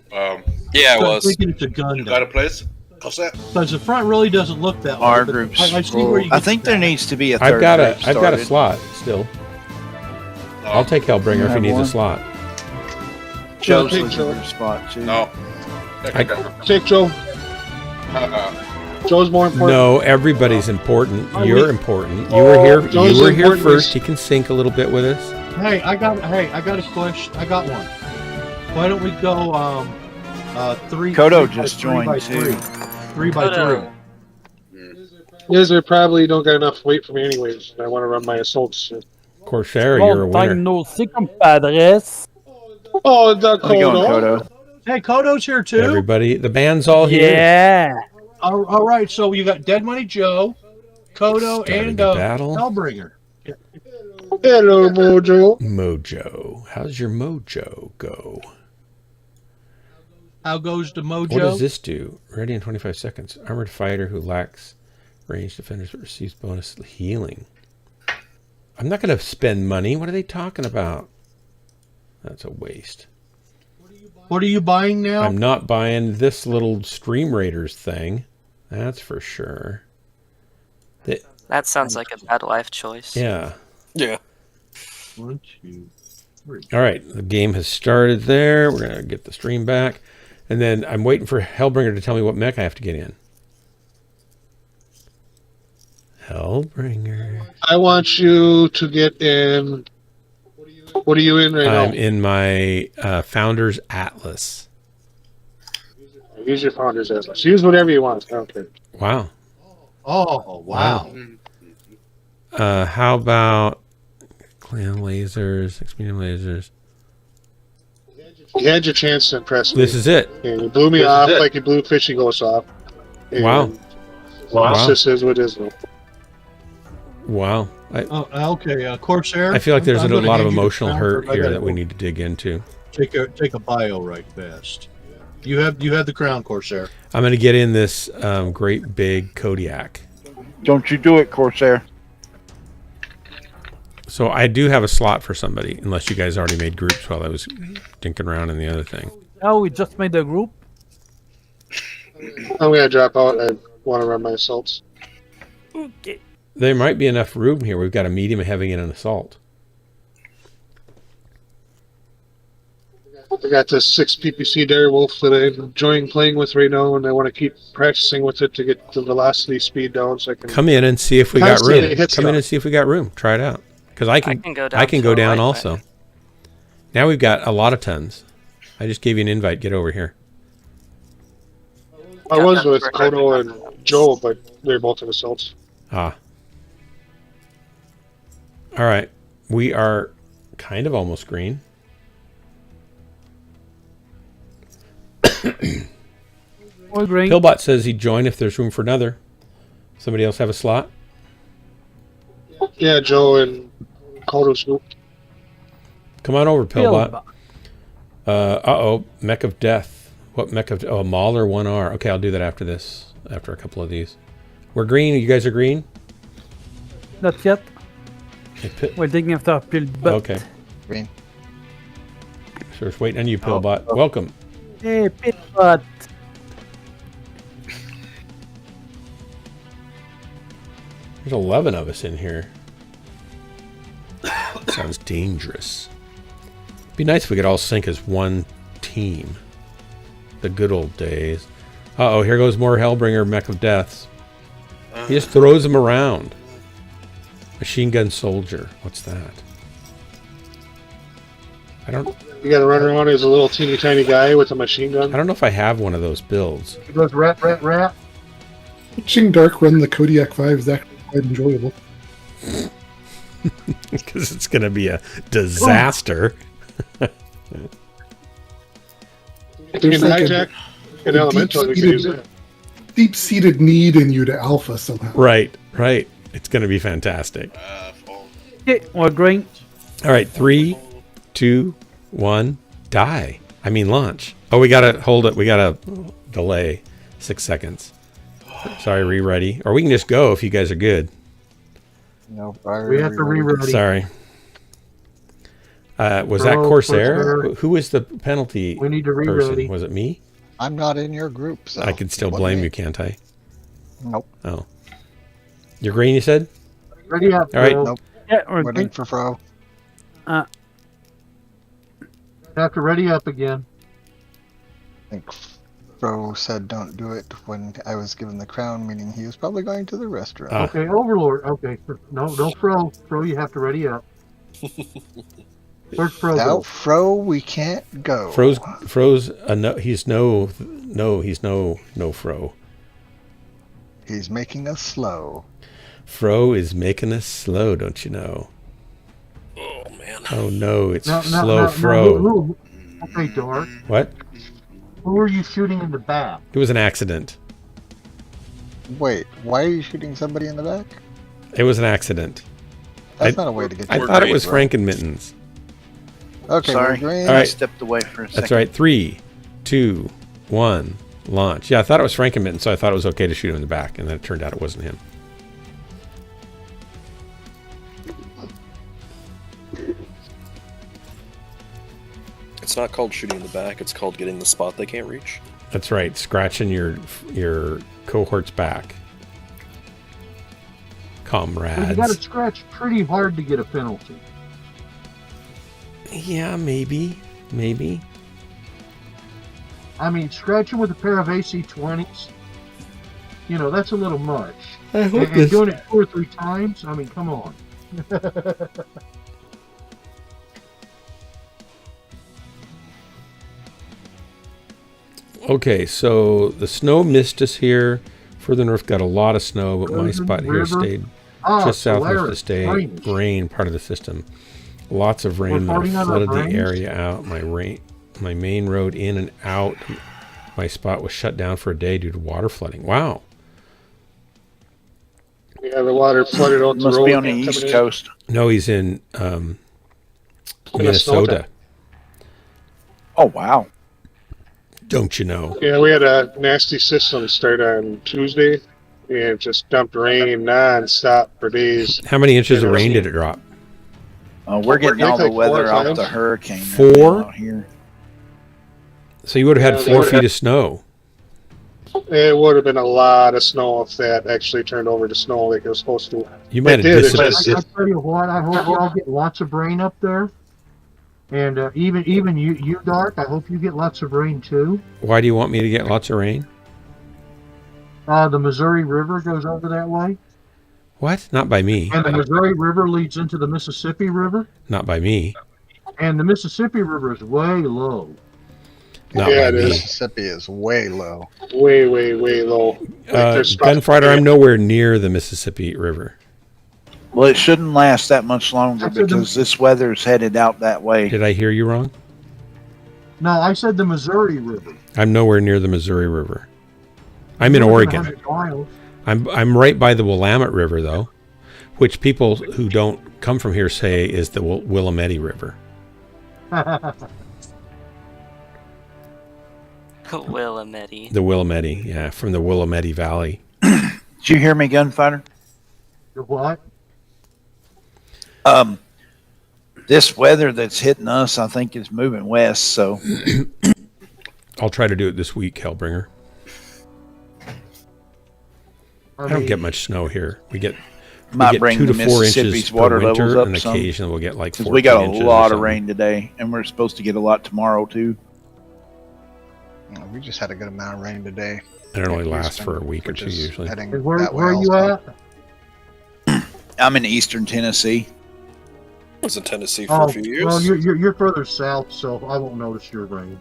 Yeah, it I'm was. thinking it's a gun. You got a place? Because the front really doesn't look that way. Our but group's I see where you I get think that. there needs to be a third I've got a started. slot still. I'll take Hellbringer if he needs a slot. Joe's take looking Joe. for a spot too. No. Take Joe. Joe's more important. No, everybody's important. Are You're we- important. You were here. Joe's You were here important. first. He can sync a little bit with us. Hey, I got a question. I got one. Why don't we go three? Kodo three just by joined, three. too. 3 by 3. Kodo. You guys are probably don't got enough weight for me anyways. I want to run my assaults. Corsair, you're a winner. no sé, compadres. Oh, the How's it going, Kodo. Kodo? Hey, Kodo's here too. Everybody, the band's all here. Yeah. All right, so you got Dead Money Joe, Kodo, Starting and the battle. Hellbringer. Hello, Mojo. Mojo. How's your mojo go? How goes the Mojo? What does this do? Ready in 25 seconds. Armored fighter who lacks ranged defenders but receives bonus healing. I'm not going to spend money. What are they talking about? That's a waste. What are you buying now? I'm not buying this little Stream Raiders thing. That's for sure. That sounds like a bad life choice. Yeah. Yeah. 1, 2, 3. All right. The game has started there. We're going to get the stream back. And then I'm waiting for Hellbringer to tell me what mech I have to get in. Hellbringer. I want you to get in. What are you in right now? I'm in my Founder's Atlas. Use your Founder's Atlas. Use whatever you want. I don't care. Wow. Oh, wow. How about clan lasers, medium lasers? You had your chance to impress me. This is it. And you blew me off like you blew fishing ghosts off. And Wow. This just is what it is. Wow. Okay, Corsair. I feel like there's I'm a gonna lot of hand you the emotional counter. hurt I here gotta that we need to dig into. take a bio right fast. You have the crown, Corsair. I'm going to get in this great big Kodiak. Don't you do it, Corsair. So I do have a slot for somebody, unless you guys already made groups while I was dinking around in the other thing. Oh, we just made a group. I'm gonna drop out. I want to run my assaults. Okay. There might be enough room here. We've got a medium, a heavy, and an assault. I got this 6 PPC Direwolf that I'm enjoying playing with right now, and I want to keep practicing with it to get the velocity speed down so I can Come in and see if we got room. constantly hit Come in stuff. and see if we got room. Try it out. Because I can go down. I can go to a down light also. back. Now we've got a lot of tons. I just gave you an invite. Get over here. I was with Kodo and Joe, but they're both in assaults. Ah. All right. We are kind of almost green. We're green. Pillbot says he'd join if there's room for another. Somebody else have a slot? Yeah, Joe and Kodo's group. Come on over, Pillbot. Pillbot. Uh-oh. Mech of Death. What mech of... Oh, Mauler 1R. Okay, I'll do that after this. After a couple of these. We're green. You guys are green? Not yet. Okay, We're digging after Pillbot. okay. Green. So we're waiting on you, Pillbot. Welcome. Hey, Pillbot. There's 11 of us in here. Sounds dangerous. Be nice if we could all sync as one team. The good old days. Uh-oh, here goes more Hellbringer Mech of Deaths. He just throws them around. Machine gun soldier. What's that? I don't You gotta run around as a little teeny tiny guy with a machine gun. know if I have one of those builds. He goes rat. Watching Dark run the Kodiak 5 is actually quite enjoyable. Because it's going to be a disaster. In hijack, in elemental, we can use it. Deep-seated need in you to alpha somehow. Right. It's going to be fantastic. Okay, we're green. All right, 3, 2, 1, die. I mean, launch. Oh, we got to hold it. We got to delay 6 seconds. Sorry, re-ready. Or we can just go if you guys are good. No fire. We have to re-ready. Sorry. Was that Oh, Corsair? Corsair. Who was the penalty We need to person? re-ready. Was it me? I'm not in your group, so I can still blame you, can't I? Nope. Oh. You're green, you said? Ready up. All right. Nope. Yeah, we're Waiting green. for Fro. Have to ready up again. I think Fro said don't do it when I was given the crown, meaning he was probably going to the restaurant. Okay, Overlord. Okay, no Fro. Fro, you have to ready up. Where's Fro? Without Fro, we can't go. Fro's no. He's no Fro. He's making us slow. Fro is making us slow, don't you know? Oh man. Oh no, it's slow Fro. Okay, Dark. What? Who were you shooting in the back? It was an accident. Wait, why are you shooting somebody in the back? It was an accident. That's not a way to get. I thought it was Frankenmittens. Okay, Sorry. we're green. All right. I stepped away for a second. That's right. 3, 2, 1, launch. Yeah, I thought it was Frankenmitten, so I thought it was okay to shoot him in the back, and then it turned out it wasn't him. It's not called shooting in the back. It's called getting the spot they can't reach. That's right. Scratching your cohort's back. Comrades. You got to scratch pretty hard to get a penalty. Yeah, maybe. I mean, scratching with a pair of AC-20s, that's a little much. I hope and doing it 2 or 3 times, I mean, come on. Okay, so the snow missed us here. Further north got a lot of snow, but my spot here stayed just southwest of the state. Rain, part of the system. Lots of rain that flooded the area out. My main road in and out. My spot was shut down for a day due to water flooding. Wow. Yeah, the water flooded out the road. Must be on the East Coast. No, he's in Minnesota. Oh, wow. Don't you know? Yeah, we had a nasty system start on Tuesday, and it just dumped rain non-stop for days. How many inches of rain did it drop? We're getting all the weather off the hurricane. 4? Out here. So you would have had 4 feet of snow. It would have been a lot of snow if that actually turned over to snow like it was supposed to. You might have I tell you what, I hope y'all get lots of rain up there. And even you, Dark, I hope you get lots of rain too. Why do you want me to get lots of rain? The Missouri River goes over that way. What? Not by me. And the Missouri River leads into the Mississippi River. Not by me. And the Mississippi River is way low. Not by me. Mississippi is way low. Way low. Gunfighter, I'm nowhere near the Mississippi River. Well, it shouldn't last that much longer because this weather's headed out that way. Did I hear you wrong? No, I said the Missouri River. I'm nowhere near the Missouri River. I'm in Oregon. I'm right by the Willamette River, though, which people who don't come from here say is the Willamette River. Willamette. The Willamette, yeah, from the Willamette Valley. Did you hear me, Gunfighter? What? This weather that's hitting us, I think, is moving west. So I'll try to do it this week, Hellbringer. I don't get much snow here. We get 2 to 4 inches per winter, and occasionally we'll get like 14 inches. We got a lot of rain today, and we're supposed to get a lot tomorrow too. We just had a good amount of rain today. And it only lasts for a week or 2 usually. Where are you at? I'm in eastern Tennessee. I was in Tennessee for a few years. Well, you're further south, so I won't notice your rain.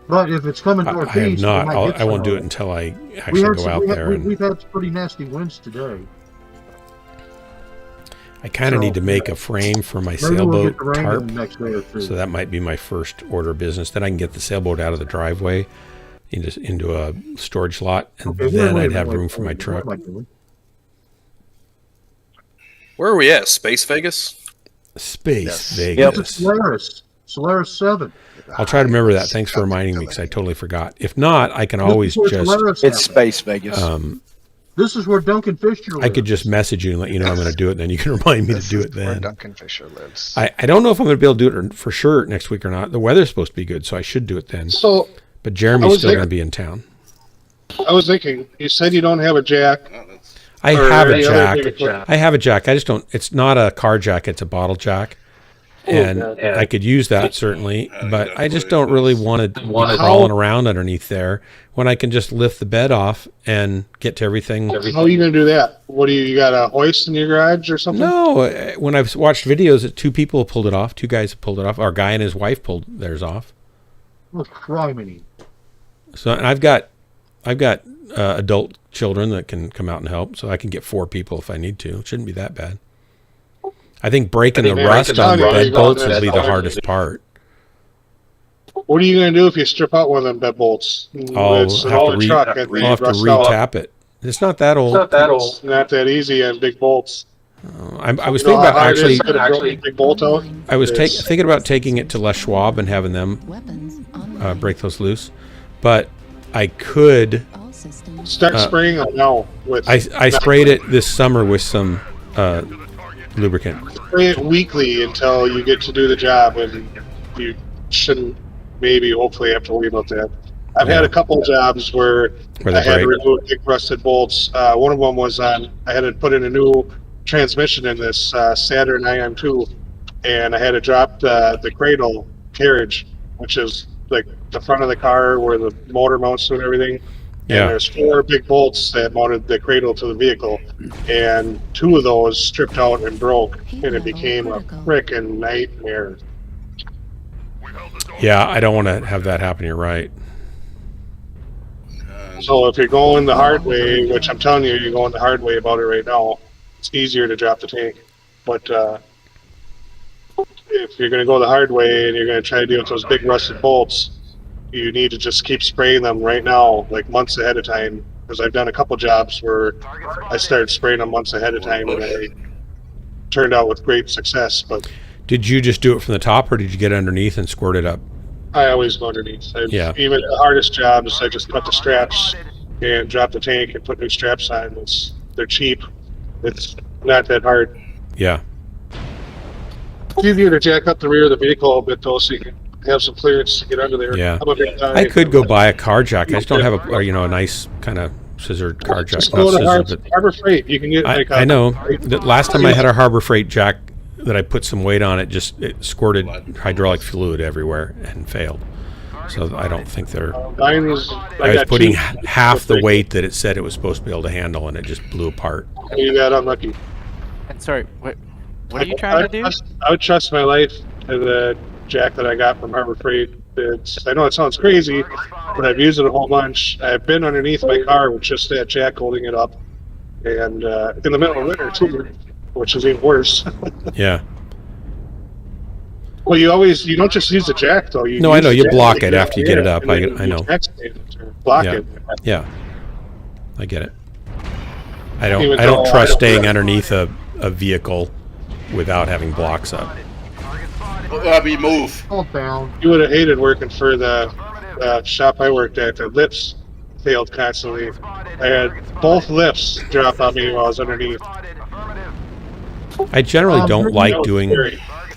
But if it's coming northeast, I have not. I won't do it until I actually go out there. We've had pretty nasty winds today. I kind of need to make a frame for my sailboat tarp, so that might be my first order of business. Then I can get the sailboat out of the driveway into a storage lot, and then I'd have room for my truck. Where are we at? Space Vegas? Space Vegas. Yep. Solaris 7. I'll try to remember that. Thanks for reminding me, because I totally forgot. If not, I can always just... It's Space Vegas. This is where Duncan Fisher lives. I could just message you and let you know I'm going to do it, and then you can remind me to do it Where then. Duncan Fisher lives. I don't know if I'm going to be able to do it for sure next week or not. The weather's supposed to be good, so I should do it then. So, but Jeremy's still going to be in town. I was thinking, you said you don't have a jack. I have a jack. I have a jack. I just don't. It's not a car jack. It's a bottle jack. And I could use that certainly, but I just don't really want to be crawling around underneath there when I can just lift the bed off and get to everything. How are you going to do that? What do you got a hoist in your garage or something? No, when I've watched videos that 2 people have pulled it off, 2 guys have pulled it off, or a guy and his wife pulled theirs off. Look, criminy. So and I've got adult children that can come out and help, so I can get 4 people if I need to. It shouldn't be that bad. I think breaking the rust on the bed bolts would be the hardest part. What are you going to do if you strip out one of them bed bolts? I'll have to re-tap it. It's not that old. It's not that easy on big bolts. I was thinking about actually. Big bolt out? I was thinking about taking it to Les Schwab and having them break those loose, but I could start spraying them now. I sprayed it this summer with some lubricant. Spray it weekly until you get to do the job, and you shouldn't hopefully have to worry about that. I've had a couple of jobs where I had to remove big rusted bolts. One of them was I had to put in a new transmission in this Saturn IM2, and I had to drop the cradle carriage, which is like the front of the car where the motor mounts to and everything. Yeah. And there's 4 big bolts that mounted the cradle to the vehicle, and 2 of those stripped out and broke, and it became a frickin' nightmare. Yeah, I don't want to have that happen. You're right. So if you're going the hard way, which I'm telling you, you're going the hard way about it right now, it's easier to drop the tank. But if you're going to go the hard way and you're going to try to deal with those big rusted bolts, you need to just keep spraying them right now, like months ahead of time. Because I've done a couple jobs where I started spraying them months ahead of time, and they turned out with great success. But did you just do it from the top, or did you get underneath and squirt it up? I always go underneath. Yeah. Even the hardest jobs, I just cut the straps and drop the tank and put new straps on. They're cheap. It's not that hard. Yeah. It's easier to jack up the rear of the vehicle a bit, though, so you can have some clearance to get under there. Yeah. I could go buy a car jack. I just don't have a nice kind of scissored car jack. Just go to Harbor Freight. You can get. I know. The last time I had a Harbor Freight jack that I put some weight on, it squirted hydraulic fluid everywhere and failed. So I don't think they're. I was putting half the weight that it said it was supposed to be able to handle, and it just blew apart. You got unlucky. And sorry, what are you trying to do? I would trust my life to the jack that I got from Harbor Freight. I know it sounds crazy, but I've used it a whole bunch. I've been underneath my car with just that jack holding it up, and in the middle of winter too, which is even worse. Yeah. Well, you don't just use the jack though. No, I know you block it after you get it up. I know. Block it. Yeah. I get it. I don't trust staying underneath a vehicle without having blocks up. Bobby, move. You would have hated working for the shop I worked at. The lifts failed constantly. I had both lifts drop on me while I was underneath. I generally don't like doing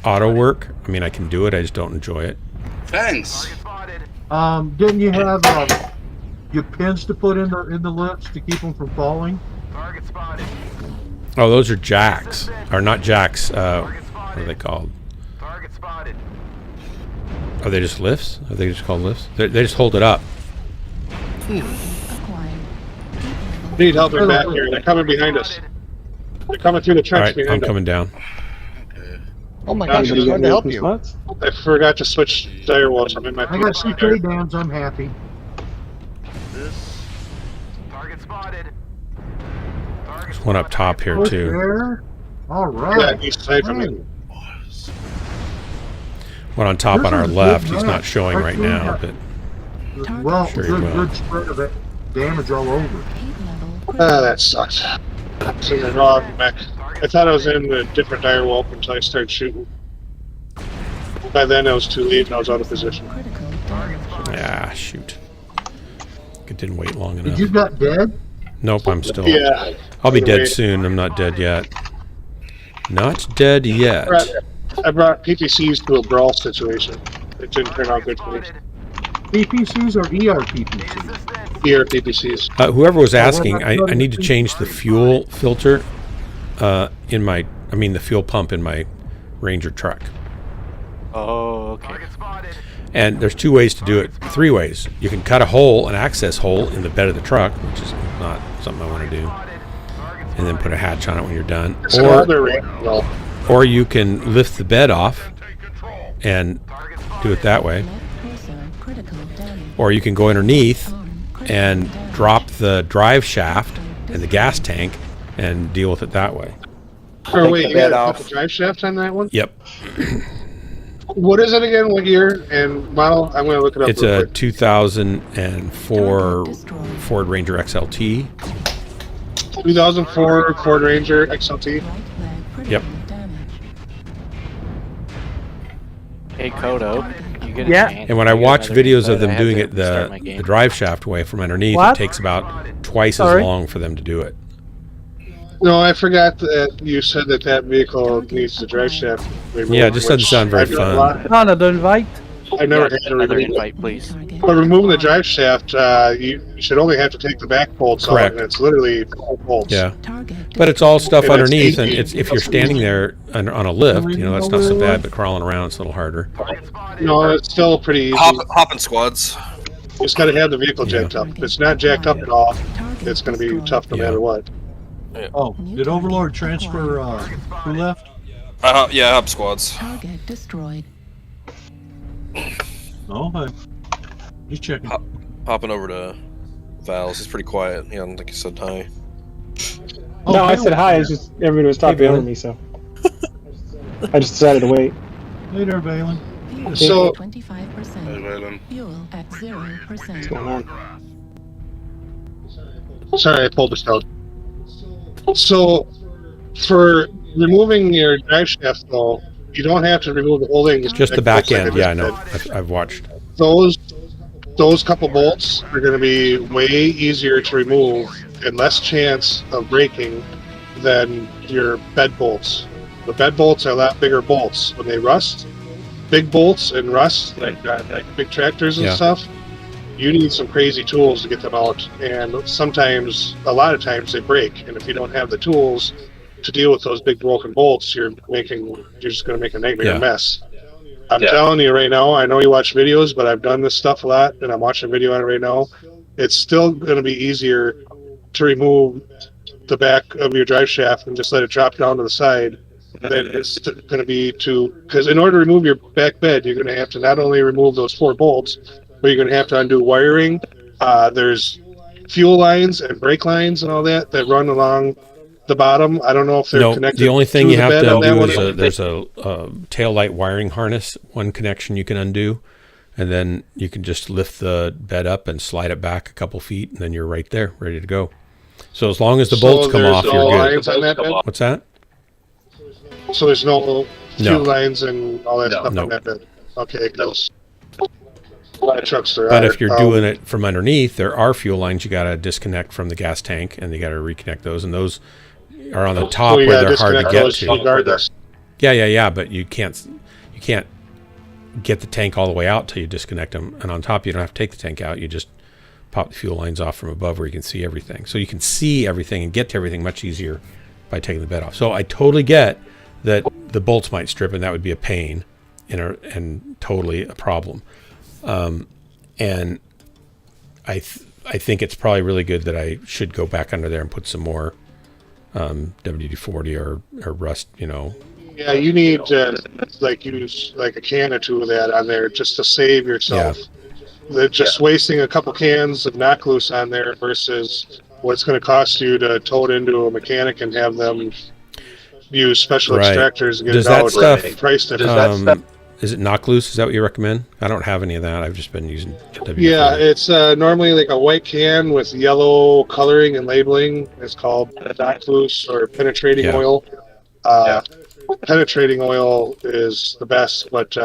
auto work. I mean, I can do it. I just don't enjoy it. Thanks. Didn't you have your pins to put in the lifts to keep them from falling? Oh, those are jacks, or not jacks. What are they called? Are they just lifts? Are they just called lifts? They just hold it up. Need help in back here. They're coming behind us. They're coming through the trench behind us. I'm coming down. Oh my gosh, I'm trying to help you. I forgot to switch tire walls. I'm in my. I got 2 trade downs. I'm happy. Target spotted. There's one up top here too. There. All right. Yeah, he's safe from me. One on top on our left. He's not showing right now, but well, sure he will. good spread of it. Damage all over. That sucks. It's in the wrong mech. I thought I was in a different dire wolf until I started shooting. By then I was too late and I was out of position. Ah, shoot. It didn't wait long enough. Did you got dead? Nope, I'm still. Yeah. I'll be dead Wait. soon. I'm not dead yet. Not dead yet. I brought PPCs to a brawl situation. It didn't turn out good for me. PPCs or ERPPCs? ERPPCs. Whoever was asking, I need to change the fuel filter the fuel pump in my Ranger truck. Oh, okay. And there's 2 ways to do it. 3 ways. You can cut a hole, an access hole in the bed of the truck, which is not something I want to do, and then put a hatch on it when you're done. Or you can lift the bed off and do it that way. Or you can go underneath and drop the drive shaft and the gas tank and deal with it that way. Oh, wait, you got the drive shaft on that one? Yep. What is it again? What year and model? I'm going to look it up. It's a 2004 Ford Ranger XLT. 2004 Ford Ranger XLT. Yep. Hey, Kodo, you get a chance. And when I watch videos of them I doing have it to start my game. the drive shaft way from underneath, What? it takes about twice as long for them to do it. No, I forgot that you said that vehicle needs the drive shaft removed. Yeah, it just doesn't sound very fun. Another invite. I've never had to Another remove invite, please. But removing the drive shaft, you should only have to take the back bolts out, Correct. and it's literally 4 bolts. Yeah. But it's all stuff And it's underneath, and easy. it's if you're standing there on a lift, that's not so bad, but crawling around, it's a little harder. No, it's still pretty easy. Hopping squads. You just got to have the vehicle jacked up. If it's not jacked up at all, it's going to be tough no matter what. Oh, did Overlord transfer who left? Yeah, hop squads. Target destroyed. Oh, hi. Just checking. Hopping over to Val's. He's pretty quiet. Yeah, I don't think he said hi. Oh, no, I said hi. It's just everybody was talking over me, so I just decided to wait. Hey there, Valen. So, 25%. Fuel at 0%. What's going on? Sorry, I pulled this out. So, for removing your drive shaft, though, you don't have to remove the whole thing. Just the back end, yeah, I know. I've watched. Those couple bolts are going to be way easier to remove and less chance of breaking than your bed bolts. The bed bolts are a lot bigger bolts. When they rust, big bolts and rust, like big tractors and stuff, you need some crazy tools to get them out. And sometimes, a lot of times, they break. And if you don't have the tools to deal with those big broken bolts, you're just going to make a nightmare mess. I'm telling you right now, I know you watch videos, but I've done this stuff a lot, and I'm watching a video on it right now. It's still going to be easier to remove the back of your drive shaft and just let it drop down to the side than it's going to be because in order to remove your back bed, you're going to have to not only remove those 4 bolts, but you're going to have to undo wiring. There's fuel lines and brake lines and all that run along the bottom. I don't know if they're connected. The only thing to you the have bed to on that undo one. is there's a tail light wiring harness, one connection you can undo, and then you can just lift the bed up and slide it back a couple feet, and then you're right there, ready to go. So as long as the bolts come off, you're good. On that bed? What's that? So there's no fuel lines and all that stuff on Nope. that bed. Okay, close. A lot of trucks there But are. if you're doing it from underneath, there are fuel lines you got to disconnect from the gas tank, and you got to reconnect those, and those are on the top you where gotta they're hard to disconnect get those to. regardless. Yeah, but you can't get the tank all the way out till you disconnect them, and on top you don't have to take the tank out. You just pop the fuel lines off from above where you can see everything. So you can see everything and get to everything much easier by taking the bed off. So I totally get that the bolts might strip, and that would be a pain and totally a problem. And I think it's probably really good that I should go back under there and put some more WD-40 or rust, Yeah, you need use like a can or 2 of that on there just to save yourself. They're just wasting a couple cans of knock loose on there versus what it's going to cost you to tow it into a mechanic and have them use special extractors and get Does it that out. stuff, Price difference. Is it knock loose? Is that what you recommend? I don't have any of that. I've just been using WD-40. Yeah, it's normally like a white can with yellow coloring and labeling. It's called knock loose or penetrating oil. Penetrating oil is the best, but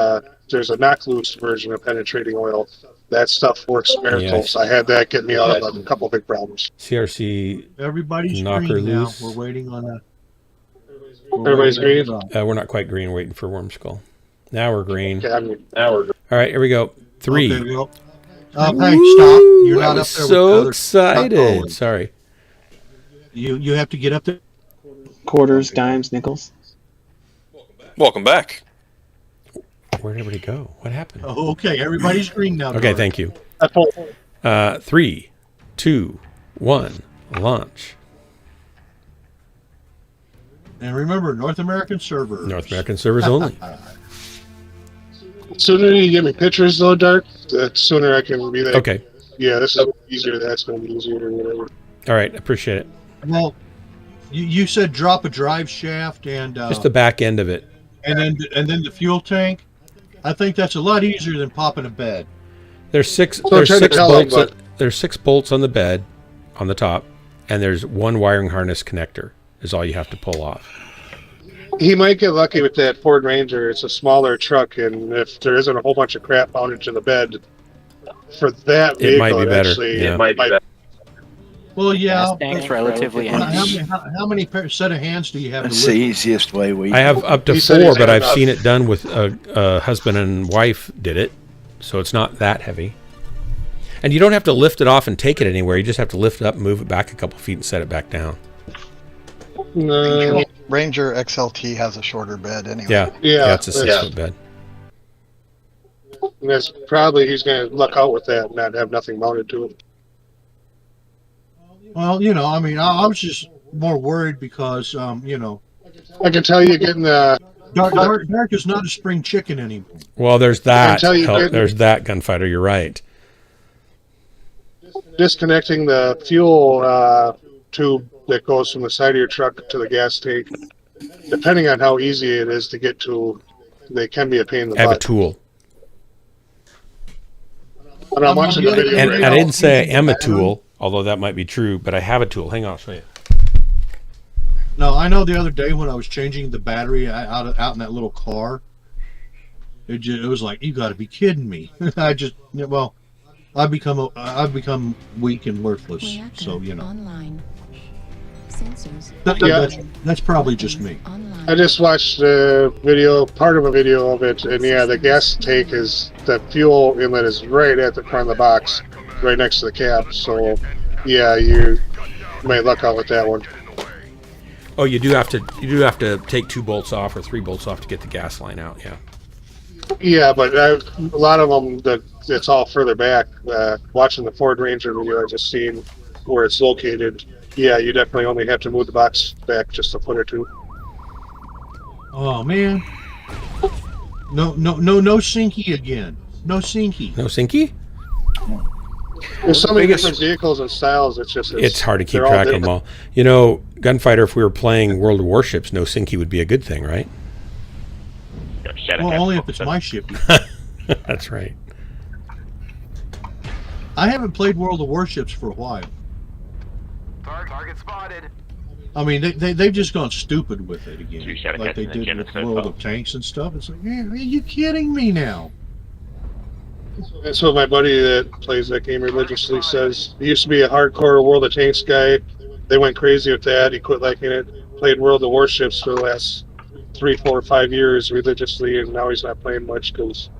there's a knock loose version of penetrating oil that stuff works miracles. I had that get me out of a couple big problems. CRC. Everybody's knocker green now. loose. We're waiting on that. Everybody's green. We're not quite green. Waiting for Worm Skull. Now we're green. Yeah, now we're. All right, here we go. 3. Okay, well, hey, stop! You're not I was up there. so with excited. Sorry. You have to get up there. Quarters, dimes, nickels. Welcome back. Where'd everybody go? What happened? Oh, okay, everybody's green now. Okay, thank you. 3, 2, 1, launch. And remember, North American servers. North American servers only. The sooner you give me pictures, though, Dark, the sooner I can be there. Okay. Yeah, this is easier. That's going to be easier or whatever. All right, appreciate it. Well, you said drop a drive shaft and Just the back end of it. and then the fuel tank. I think that's a lot easier than popping a bed. There's 6 Don't try to bolts. tell him, but- There's 6 bolts on the bed, on the top, and there's 1 wiring harness connector. Is all you have to pull off. He might get lucky with that Ford Ranger. It's a smaller truck, and if there isn't a whole bunch of crap mounted to the bed, for that vehicle, It might be better. actually, Yeah. it might be better. Well, yeah. Gas tank's relatively empty. How many set of hands do you have? That's to the lift? easiest way we. I have up to He said 4, he's but got I've enough. seen it done with a husband and wife did it, so it's not that heavy. And you don't have to lift it off and take it anywhere. You just have to lift it up, move it back a couple feet, and set it back down. No. Ranger XLT has a shorter bed anyway. Yeah, it's a 6-foot bed. And that's probably he's going to luck out with that and not have nothing mounted to it. Well, I mean, I was just more worried because, I can tell you getting the. Dark is not a spring chicken anymore. Well, there's that. Until you get- There's that, Gunfighter. You're right. Disconnecting the fuel tube that goes from the side of your truck to the gas tank, depending on how easy it is to get to, they can be a pain in the I have a butt. tool. And I'm watching the video And right I now. didn't say I am a tool, although that might be true, but I have a tool. Hang on, I'll show you. No, I know the other day when I was changing the battery out in that little car, it was like, you got to be kidding me. I've become weak and worthless. So Online. Sensors. That's probably just me. I just watched the video, part of a video of it, and yeah, the gas tank is, the fuel inlet is right at the front of the box, right next to the cab. So, yeah, you might luck out with that one. Oh, you do have to take 2 bolts off or 3 bolts off to get the gas line out. Yeah. Yeah, but a lot of them, it's all further back. Watching the Ford Ranger video, I just seen where it's located. Yeah, you definitely only have to move the box back just a foot or 2. Oh man. No sinky again. No sinky. No sinky? There's so many different vehicles and styles. It's hard to keep they're all track of them different. all. Gunfighter, if we were playing World of Warships, no sinky would be a good thing, right? Well, only if it's my ship. That's right. I haven't played World of Warships for a while. Target spotted. I mean, they've just gone stupid with it again, like they did with World of Tanks and stuff. It's like, man, are you kidding me now? That's what my buddy that plays that game religiously says. He used to be a hardcore World of Tanks guy. They went crazy with that. He quit liking it. Played World of Warships for the last 3, 4, 5 years religiously, and now he's not playing much because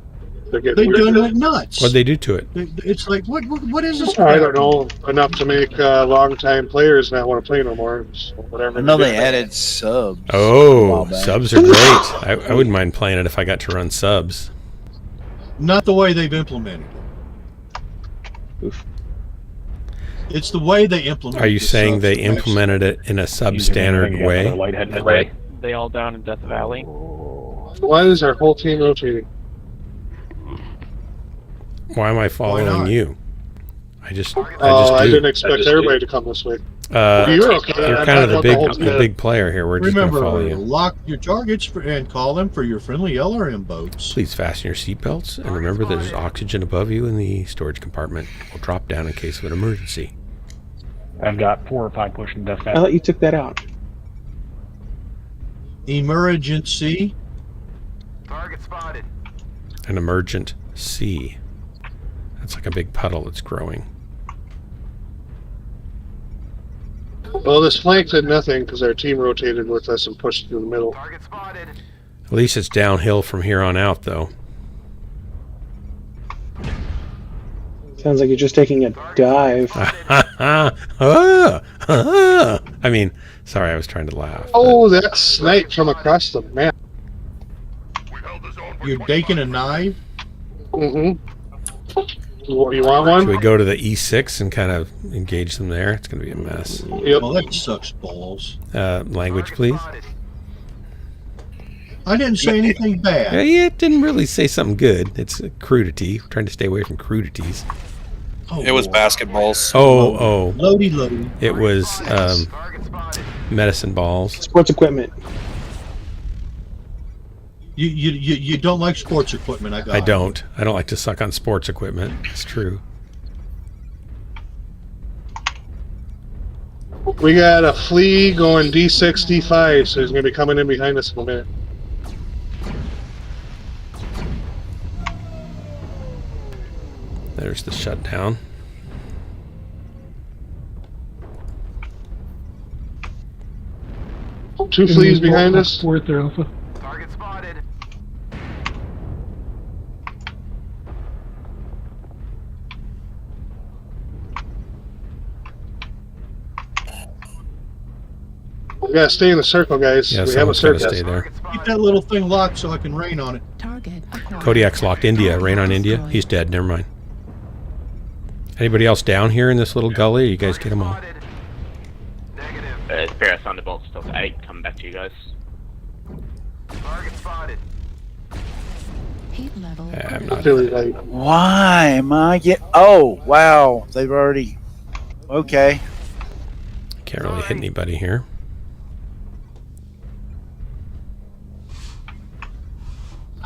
they're getting They've weird. done it nuts. What'd they do to it? It's like, what is this? I don't know, enough to make long-time players not want to play no more. So whatever. I know they added subs. Oh, subs are great. I wouldn't mind playing it if I got to run subs. Not the way they've implemented it. Oof. It's the way they implement. Are you saying they implemented it in a substandard way? They all down in Death Valley. Why is our whole team rotating? Why am I following you? I just do. I didn't expect everybody to come this way. You're okay. You're I'm kind of not the whole big, team. the big player here. We're just going to follow Remember, you. lock your targets and call them for your friendly LRM boats. Please fasten your seatbelts and remember there's oxygen above you in the storage compartment. We'll drop down in case of an emergency. I've got 4 or 5 pushing Death I Valley. thought you took that out. Emergency. Target spotted. An emergent C. That's like a big puddle that's growing. Well, this flank did nothing because our team rotated with us and pushed through the middle. At least it's downhill from here on out, though. Sounds like you're just taking a dive. I mean, sorry, I was trying to laugh. Oh, that snipe from across the map. You're taking a knife? Mm-hmm. You want one? Should we go to the E6 and kind of engage them there? It's going to be a mess. Yep. Well, that sucks balls. Language, please. I didn't say anything bad. Yeah, it didn't really say something good. It's a crudity. We're trying to stay away from crudities. Oh, it was basketballs. Oh. Loady. It was medicine balls. Sports equipment. You don't like sports equipment, I don't. I don't like to suck on sports equipment. It's true. We got a flea going D6, D5, so he's going to be coming in behind us in a minute. There's the shutdown. Two fleas behind us. Fourth there, Alpha. Target spotted. We gotta stay in the circle, guys. Yeah, we have a someone's circle. gotta stay there. Keep that little thing locked so I can rain on it. Target acquired. Kodiak's locked India. Rain on India. He's dead. Never mind. Anybody else down here in this little gully? Or you guys get them all? Spirit Thunderbolt still to 8. Coming back to you guys. Target spotted. Heat level. I'm not. Really late. Why am I get? Oh, wow. They've already. Okay. Can't really hit anybody here.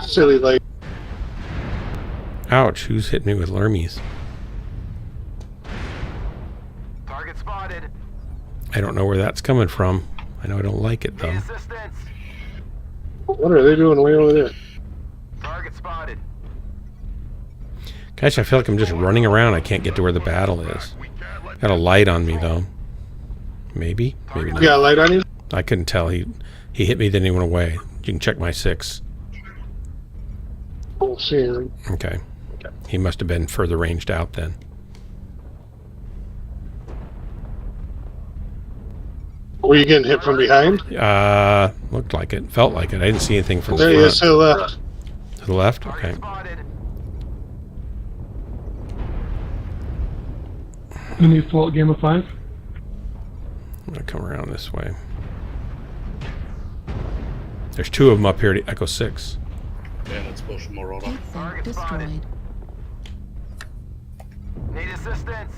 Silly late. Ouch! Who's hit me with Lermies? Target spotted. I don't know where that's coming from. I know I don't like it though. Assistance. What are they doing way over there? Target spotted. Gosh, I feel like I'm just running around. I can't get to where the battle is. Got a light on me though. Maybe You not. got a light on you? I couldn't tell. He hit me, then he went away. You can check my 6. Don't see anything. Okay. He must have been further ranged out then. Were you getting hit from behind? Looked like it. Felt like it. I didn't see anything from There the he front. is to the left. To the left? Okay. Any fault game of 5? I'm going to come around this way. There's 2 of them up here to Echo 6. Yeah, let's push Marauder. Heat sink destroyed. Need assistance.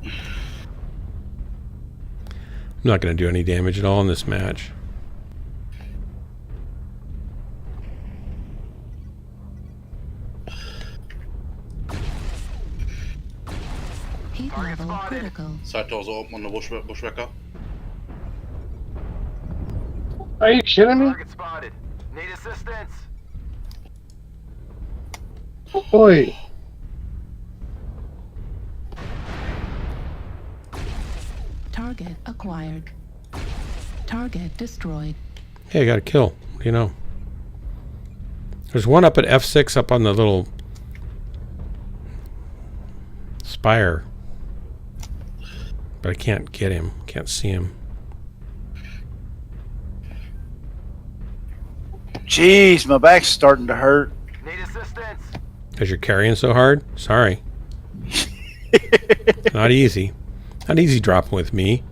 I'm not going to do any damage at all in this match. Heat level critical. Sightdoors open on the bushwhacker. Are you kidding me? Target spotted. Need assistance. Boy. Target acquired. Target destroyed. Hey, I got a kill. What do you know? There's one up at F6 up on the little spire. But I can't get him. Can't see him. Jeez, my back's starting to hurt. Need assistance. Because you're carrying so hard? Sorry. Not easy. Not easy dropping with me.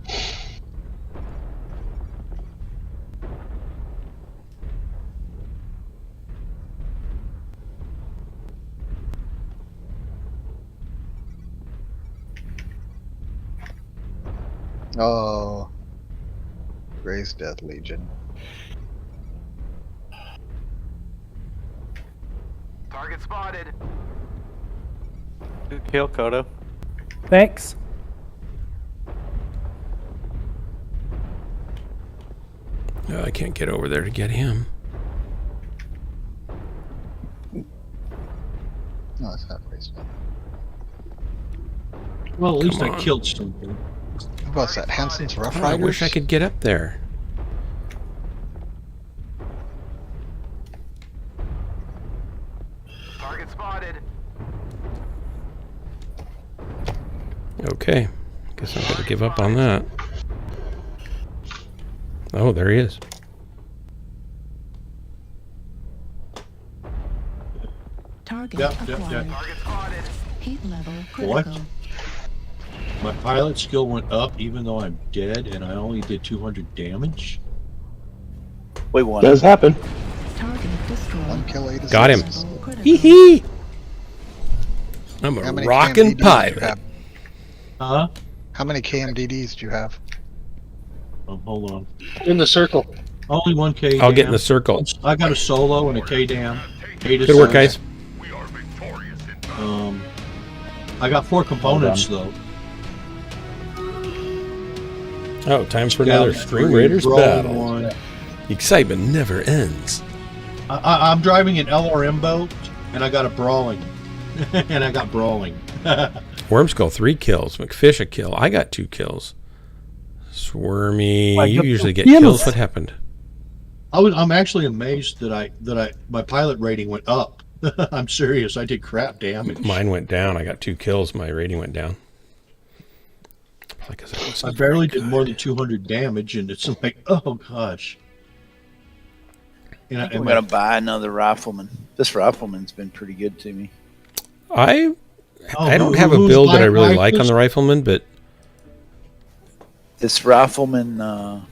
Oh. Gray's Death Legion. Target spotted. Good kill, Kodo. Thanks. I can't get over there to get him. Well, at least Come I on. killed something. What's that? Hansen's Rough Oh, I Riders? wish I could get up there. Target spotted. Okay. Guess I'm going to give up on that. Oh, there he is. Target acquired. Heat level What? critical. My pilot skill went up even though I'm dead and I only did 200 damage? We won. Does happen. Target destroyed. 1 kill, 8 Got him. Critical. Hee hee. I'm How a many rockin' KMDDs do you pilot. have? Huh? How many KMDDs do you have? Hold on. In the circle. Only 1 K. I'll get in the circle. I got a solo and a K dam. Good work, guys. I got 4 components though. Oh, time for Scout another 3, Stream Raiders Brawl battle. 1. The excitement never ends. I'm driving an LRM boat and I got a brawling. And I got brawling. Wormskull 3 kills. McFish a kill. I got 2 kills. Swarmy, you usually get kills. What happened? I'm actually amazed that my pilot rating went up. I'm serious. I did crap damage. Mine went down. I got 2 kills. My rating went down. I barely did more than 200 damage, and it's like, oh gosh. I'm gonna buy another rifleman. This rifleman's been pretty good to me. I don't have a build that I really like on the rifleman, but this rifleman,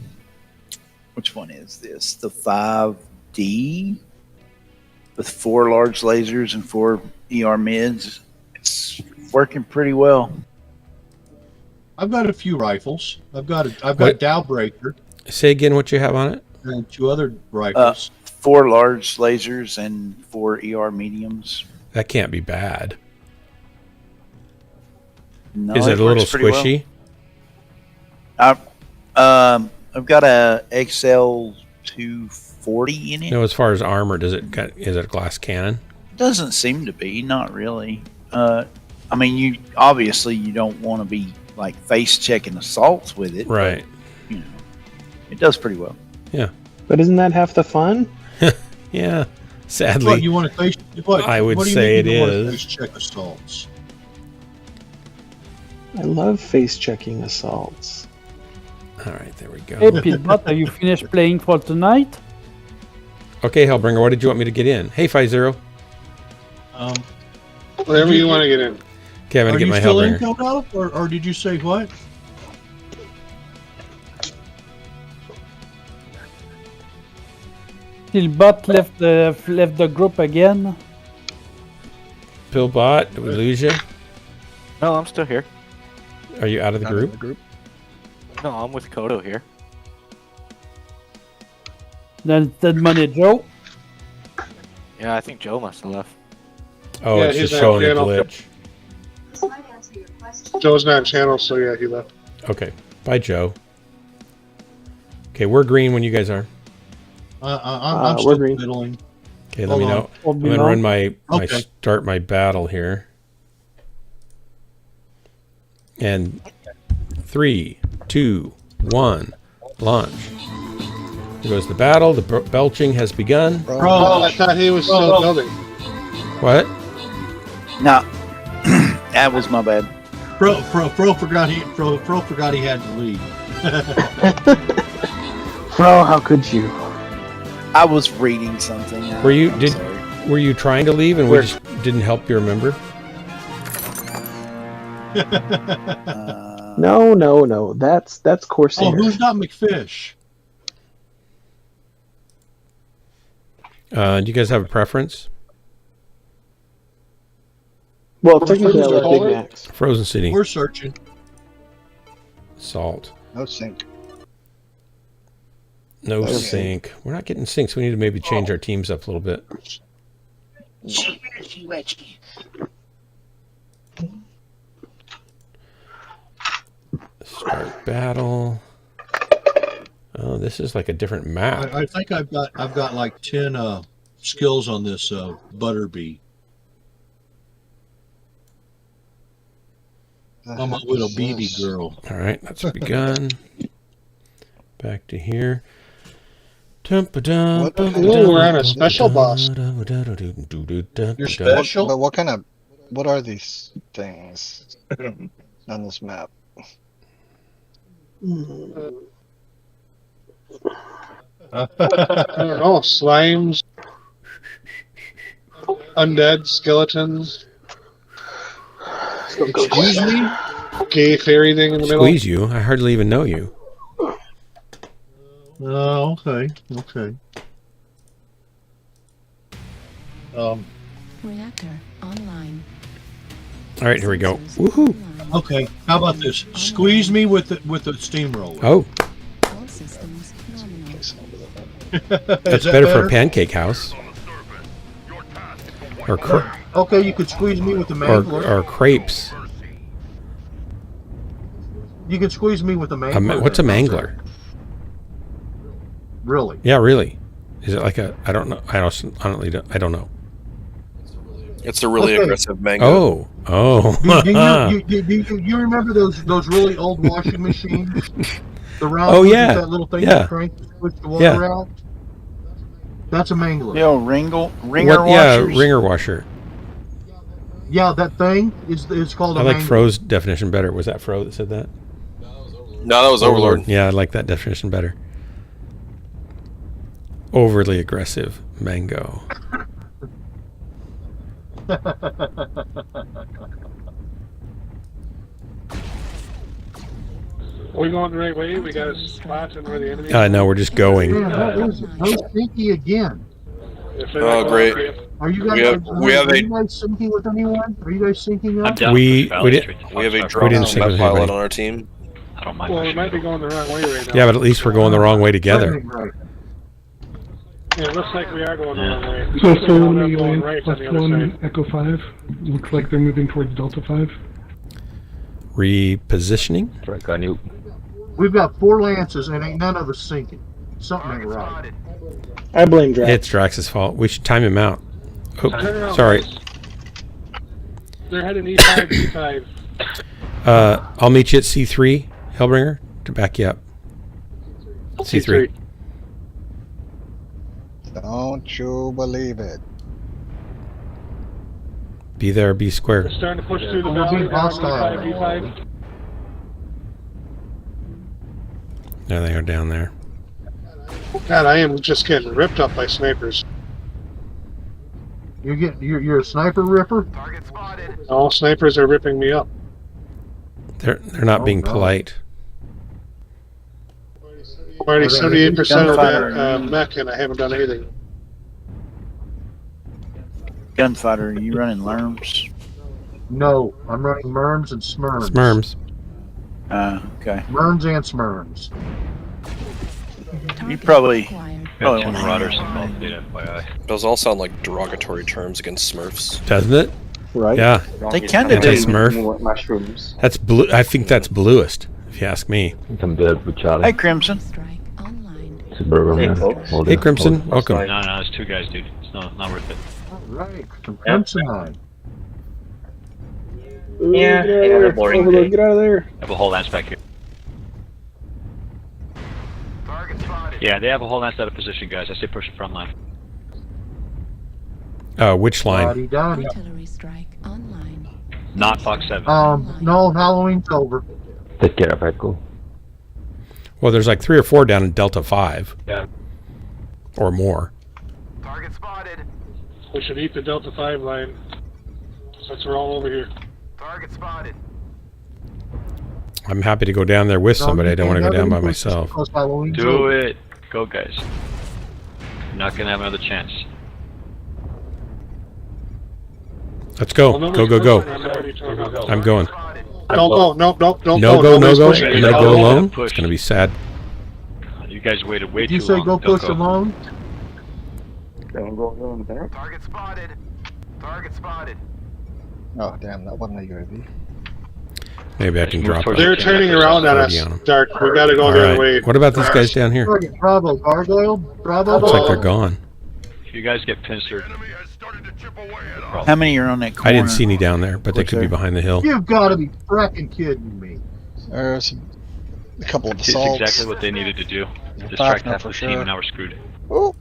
which one is this? The 5D with 4 large lasers and 4 ER mids. It's working pretty well. I've got a few rifles. I've got Dowbreaker. Say again what you have on it. And 2 other rifles. 4 large lasers and 4 ER mediums. That can't be bad. No, Is it a little squishy? Well. I've got a XL 240 in it. No, as far as armor, is it a glass cannon? Doesn't seem to be. Not really. I mean, you obviously you don't want to be like face checking assaults with it, right? But, you know, it does pretty well. Yeah, but isn't that half the fun? Yeah, sadly, What, you want to face? I would say it is. Face check assaults. I love face checking assaults. All right, there we go. Hey, Pilbot, are you finished playing for tonight? Okay, Hellbringer, what did you want me to get in? Hey, 50. Whatever you want to get in. Okay, I'm gonna get my Hellbringer. Are you still in, Kodo, or did you say what? Pilbot left the group again. Pillbot, did we lose you? No, I'm still here. Are you out of the group? No, I'm with Kodo here. Then Money Joe. Yeah, I think Joe must have left. Oh, yeah, it's just showing a glitch. Joe's not in channel, so yeah, he left. Okay, bye, Joe. Okay, we're green when you guys are. I'm still fiddling. Okay, let me know. I'm gonna run my start my battle here. And 3, 2, 1, launch. Here goes the battle. The belching has begun. Oh, I thought he was still building. What? No, that was my bad. Pro forgot he had to leave. Bro, how could you? I was reading something. Were you trying to leave and we just didn't help you remember? No. That's Corsair. Oh, who's not McFish? Do you guys have a preference? Well, technically I like Big Macs. Frozen City. We're searching. Salt. No sync. No sync. We're not getting sync, so we need to maybe change our teams up a little bit. Start battle. Oh, this is like a different map. I think I've got like 10 skills on this Butterbee. I'm a little beady girl. All right, that's begun. Back to here. We're on a special boss. You're special? But what are these things on this map? I don't know, slimes, undead skeletons. Excuse me? Gay fairy thing in the middle. Squeeze you? I hardly even know you. Oh, okay. Okay. Reactor online. All right, here we go. Woohoo! Okay, how about this? Squeeze me with the steamroller. Oh. All systems nominal. That's better for a pancake house. Or okay, you could squeeze me with the mangler. or crepes. You can squeeze me with the mangler. What's a mangler? Really? Yeah, really. Is it like a? I don't know. I don't know. It's a really aggressive mango. Oh. Do you remember those really old washing machines? The round with that little thing you crank to push the water out? That's a mangler. Yeah, ringer washers. Yeah, ringer washer. Yeah, that thing is called a I like mangler. Fro's definition better. Was that Fro that said that? No, that was Overlord. Yeah, I like that definition better. Overly aggressive mango. Are we going the right way? We got a spot in where the enemy. No, we're just going. Yeah, that was stinky again. Oh, great. Are you guys? We have are you guys syncing with anyone? Are you guys syncing up? We have a drone combat pilot on our team. I don't mind. Well, we might be going the wrong way right now. Yeah, but at least we're going the wrong way together. Yeah, it looks like we are going the wrong way. So going Solon right plus on the other 1 side. Echo 5. Looks like they're moving towards Delta 5. Repositioning. Strike on you. We've got 4 lances and ain't none of us sinking. Something ain't right. I blame Drax. It's Drax's fault. We should time him out. Oh, Turn around, sorry. guys. They're heading E5, E5. I'll meet you at C3, Hellbringer, to back you up. C3. Don't you believe it? Be there, be square. They're starting to push through the We'll be valley. hostile. E5, E5. There they are down there. God, I am just getting ripped up by snipers. You're a sniper ripper? All snipers are ripping me up. They're not being polite. Already 78% of that mech, and I haven't done anything. Gunfighter, are you running lerms? No, I'm running Merms and Smurms. Smurms. Okay. Merms and Smurms. You probably Got 2 Marauders involved, FYI. Those all sound like derogatory terms against Smurfs. Doesn't it? Right. Yeah. They kind of do. Smurf. Mushrooms. That's blue. I think that's bluest, if you ask me. Hey, Crimson. Hey, Crimson. Welcome. No, it's 2 guys, dude. It's not worth it. Right. From Crimson. Yeah, they're boring. Overlord, get out of there. Have a whole lance back here. Yeah, they have a whole lance out of position, guys. I say push the front line. Which line? Artillery strike online. Not Fox 7. No, Halloween's over. Take care of Echo. Well, there's like 3 or 4 down in Delta 5. Yeah. Or more. Target spotted. We should eat the Delta 5 line. Since we're all over here. Target spotted. I'm happy to go down there with somebody. I don't want to go down by myself. Do it. Go, guys. You're not going to have another chance. Let's go. Go. I'm going. Don't go. Nope. No go. Nobody's You're pushing me. going to go alone? Push. It's going to be sad. You guys waited way Did you too say long. go Don't push alone? Don't go alone there. Target spotted. Target spotted. Oh, damn, that wasn't a UAV. Maybe I can drop it. They're turning around on us, Dark. We gotta go the other way. What about these guys down here? Bravo, Gargoyle. Bravo. Looks like they're gone. If you guys get pincered, How many are on that corner? I didn't see any down there, but they could be behind the hill. You've got to be frickin' kidding me. There's a couple of It's assaults. exactly what they needed to do. Distract half the team, and now we're screwed. Oh.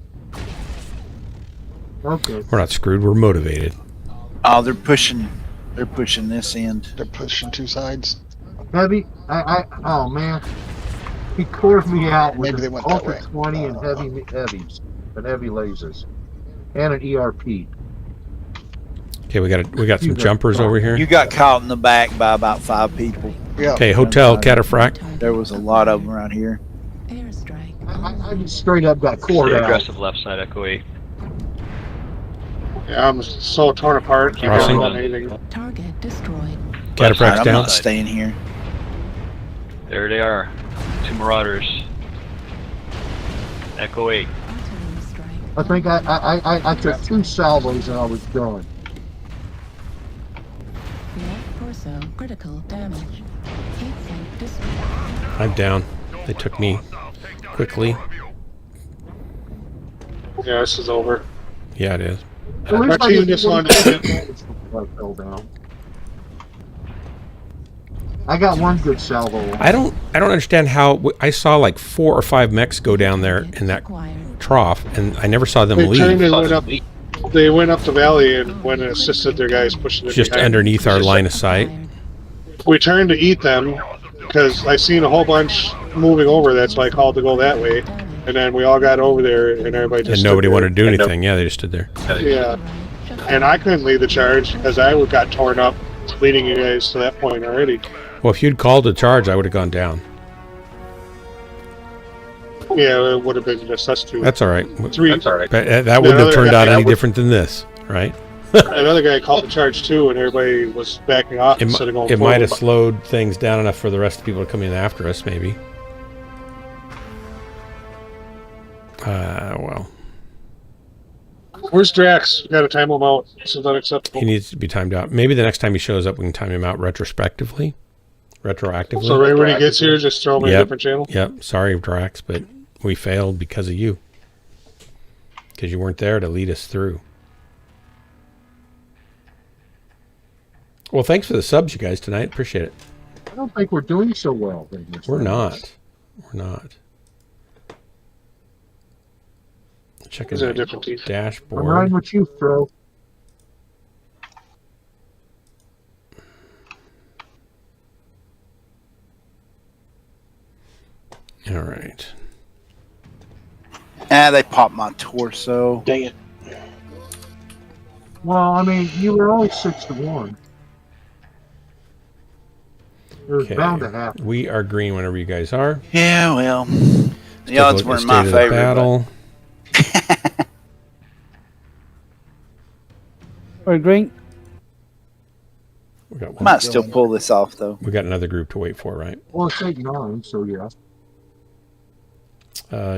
Okay. We're not screwed. We're motivated. Oh, they're pushing. They're pushing this end. They're pushing two sides. Heavy. Oh man. He cored me out with Maybe they went that Ultra way. 20 and heavies and heavy lasers and an ERP. Okay, we got some jumpers over here. You got caught in the back by about 5 people. Yeah. Okay, hotel cataphract. There was a lot of them around here. I just straight up got cored Stay out. aggressive left side, Echo 8. Yeah, I'm so torn apart. Can't Crossing. do anything. Target destroyed. Cataphract's I'm down. not staying here. There they are. 2 Marauders. Echo 8. I think I took 2 salvos and I was done. Left torso critical damage. 8-point destroyed. I'm down. They took me quickly. Yeah, this is over. Yeah, it is. At least Our team just wanted to I fell down. I got 1 good salvo. I don't understand how I saw like 4 or 5 mechs go down there in that trough, and I never saw them They turned leave. and went up. They went up the valley and went and assisted their guys pushing it Just behind. underneath our line of sight. We turned to eat them because I seen a whole bunch moving over. That's why I called to go that way. And then we all got over there, and everybody just And stood nobody there. wanted to do anything. Yeah, they just stood there. Yeah, and I couldn't lead the charge because I got torn up leading you guys to that point already. Well, if you'd called the charge, I would have gone down. Yeah, it would have been just us 2. That's all right. 3. That's all right. That wouldn't have turned out any different than this, right? Another guy called the charge too, and everybody was backing off instead of going It might have forward. slowed things down enough for the rest of the people to come in after us, maybe. Well. Where's Drax? We gotta time him out. This is unacceptable. He needs to be timed out. Maybe the next time he shows up, we can time him out retrospectively. Retroactively. So right when he gets here, just throw him in a different channel? Yep. Sorry, Drax, but we failed because of you. Because you weren't there to lead us through. Well, thanks for the subs, you guys, tonight. Appreciate it. I don't think we're doing so well. We're not. We're not. Checking Is it a my different team? dashboard. I'm riding with you, Fro. All right. They popped my torso. Dang it. Well, I mean, you were only 6-1. It was bound to happen. We are green whenever you guys are. Yeah, well, the odds weren't my favorite. Battle. We're green. We got one. Might still pull this off though. We got another group to wait for, right? Well, it's 8-9, so yeah.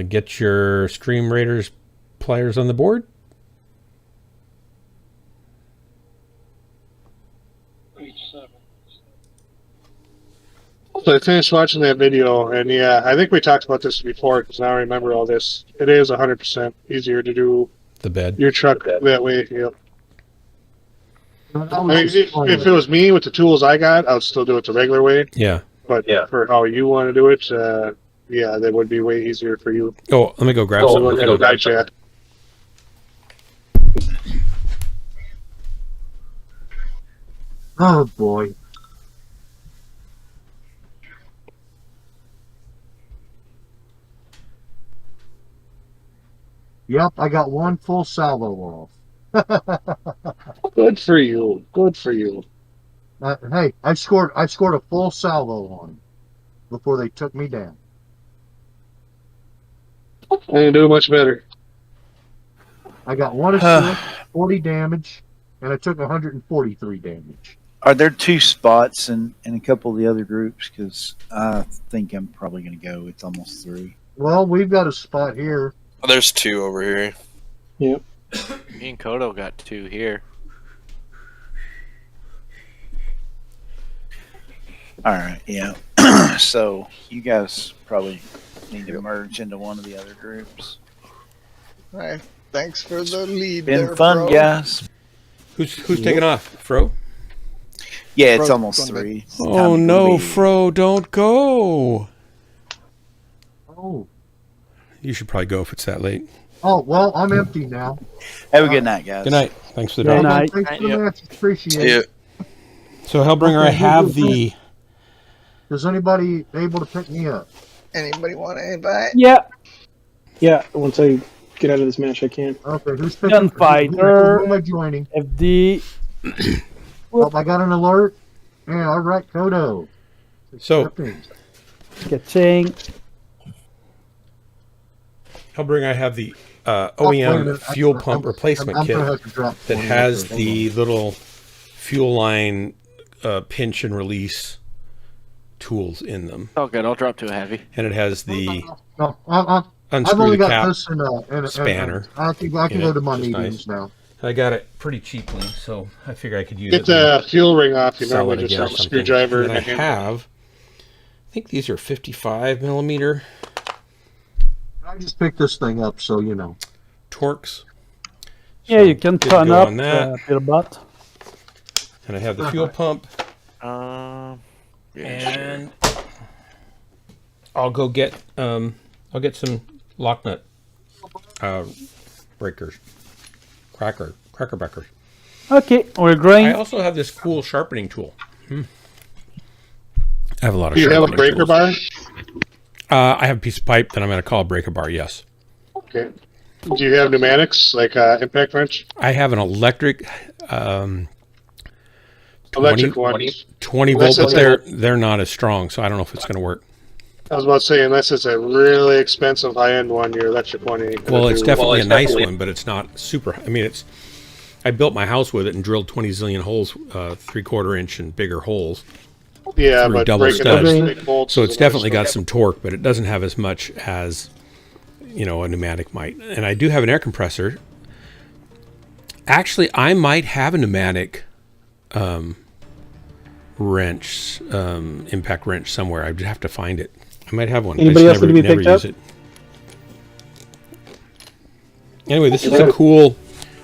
Get your Stream Raiders players on the board. So I finished watching that video, and yeah, I think we talked about this before because now I remember all this. It is 100% easier to do the bed. Your truck that way. Yep. I mean, if it was me with the tools I got, I would still do it the regular way. Yeah. But for how you want to do it, yeah, that would be way easier for you. Oh, let me go grab some. Let me go grab chat. Oh boy. Yep, I got 1 full salvo off. Good for you. Good for you. Hey, I scored a full salvo on him before they took me down. I didn't do much better. I got 1 assist, 40 damage, and I took 143 damage. Are there 2 spots in a couple of the other groups? Because I think I'm probably going to go. It's almost 3. Well, we've got a spot here. Oh, there's 2 over here. Yep. Me and Kodo got 2 here. All right, yeah. So you guys probably need to merge into one of the other groups. All right. Thanks for the lead. Been there, fun, bro. guys. Who's taking off? Fro? Yeah, it's almost 3. It's Oh time to no, leave. Fro, don't go. Oh. You should probably go if it's that late. Oh, well, I'm empty now. Have a good night, guys. Good night. Thanks for the Good drop. night. Thanks for the match. Appreciate it. So Hellbringer, I have the... Is anybody able to pick me up? Anybody want to invite? Yeah. Yeah, once I get out of this match, I can. Okay, who's picking? Gunfighter. Who am I joining? FD. Oh, I got an alert. Yeah, all right, Kodo. So, Getting. Hellbringer, I have the wait a OEM minute. fuel pump replacement I'm kit gonna have to drop that 20 has okay, the little fuel line pinch and release tools in them. Oh, good. I'll drop 2 heavy. And it has the No, I've unscrew only the got cap this in spanner. I can in go it, to my which is meetings nice. now. I got it pretty cheaply, so I figure I could use Get it. the fuel ring off. You sell normally it just again or have a something. screwdriver And and then a I handle. have, I think these are 55 millimeter I just picked this thing up, so you know. Torx. Yeah, you can good to turn go up on that. your butt. And I have the fuel pump. Yeah, And I'll go get some lock nut breakers, cracker breakers. Okay, we're going. I also have this cool sharpening tool. I have a lot of. Do you have a sharpening breaker tools. bar? I have a piece of pipe that I'm going to call a breaker bar. Yes. Okay. Do you have pneumatics like impact wrench? I have an electric. Electric one. 20 volt, but they're not as strong, so I don't know if it's going to work. I was about to say, unless it's a really expensive high-end one, your electric one ain't gonna Well, it's do. definitely a nice one, but it's not super. I mean, I built my house with it and drilled 20 zillion holes, 3/4 inch and bigger holes. Yeah, through but double breaking studs. those big bolts So is it's a lot of definitely got stuff. some torque, but it doesn't have as much as a pneumatic might. And I do have an air compressor. Actually, I might have a pneumatic wrench, impact wrench somewhere. I would have to find it. I might have one. Anybody I else just need to be never picked use up? it. Anyway, this is a cool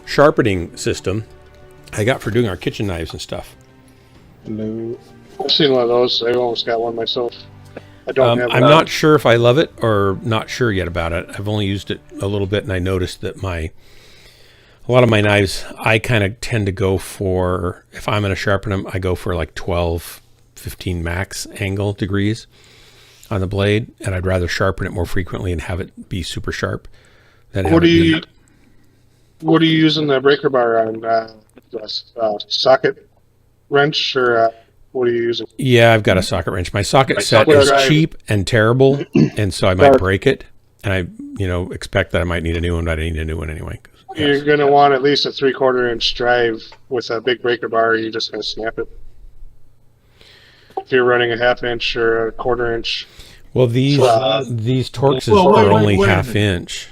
sharpening system I got for doing our kitchen knives and stuff. Hello. I've seen one of those. I almost got one myself. I don't have I'm one. not sure if I love it or not sure yet about it. I've only used it a little bit, and I noticed that a lot of my knives, I kind of tend to go for, if I'm going to sharpen them, I go for like 12, 15 max angle degrees on the blade, and I'd rather sharpen it more frequently and have it be super sharp than have What it are you using the breaker bar on? Socket wrench or what are you using? Yeah, I've got a socket wrench. My socket set socket is drive. cheap and terrible, and so I might break it, and I expect that I might need a new one, but I need a new one anyway. You're going to want at least a 3/4 inch drive with a big breaker bar. You're just going to snap it. If you're running a 1/2 inch or a 1/4 inch. Well, these Torxes Well, wait, are wait, only wait a 1/2 minute. inch.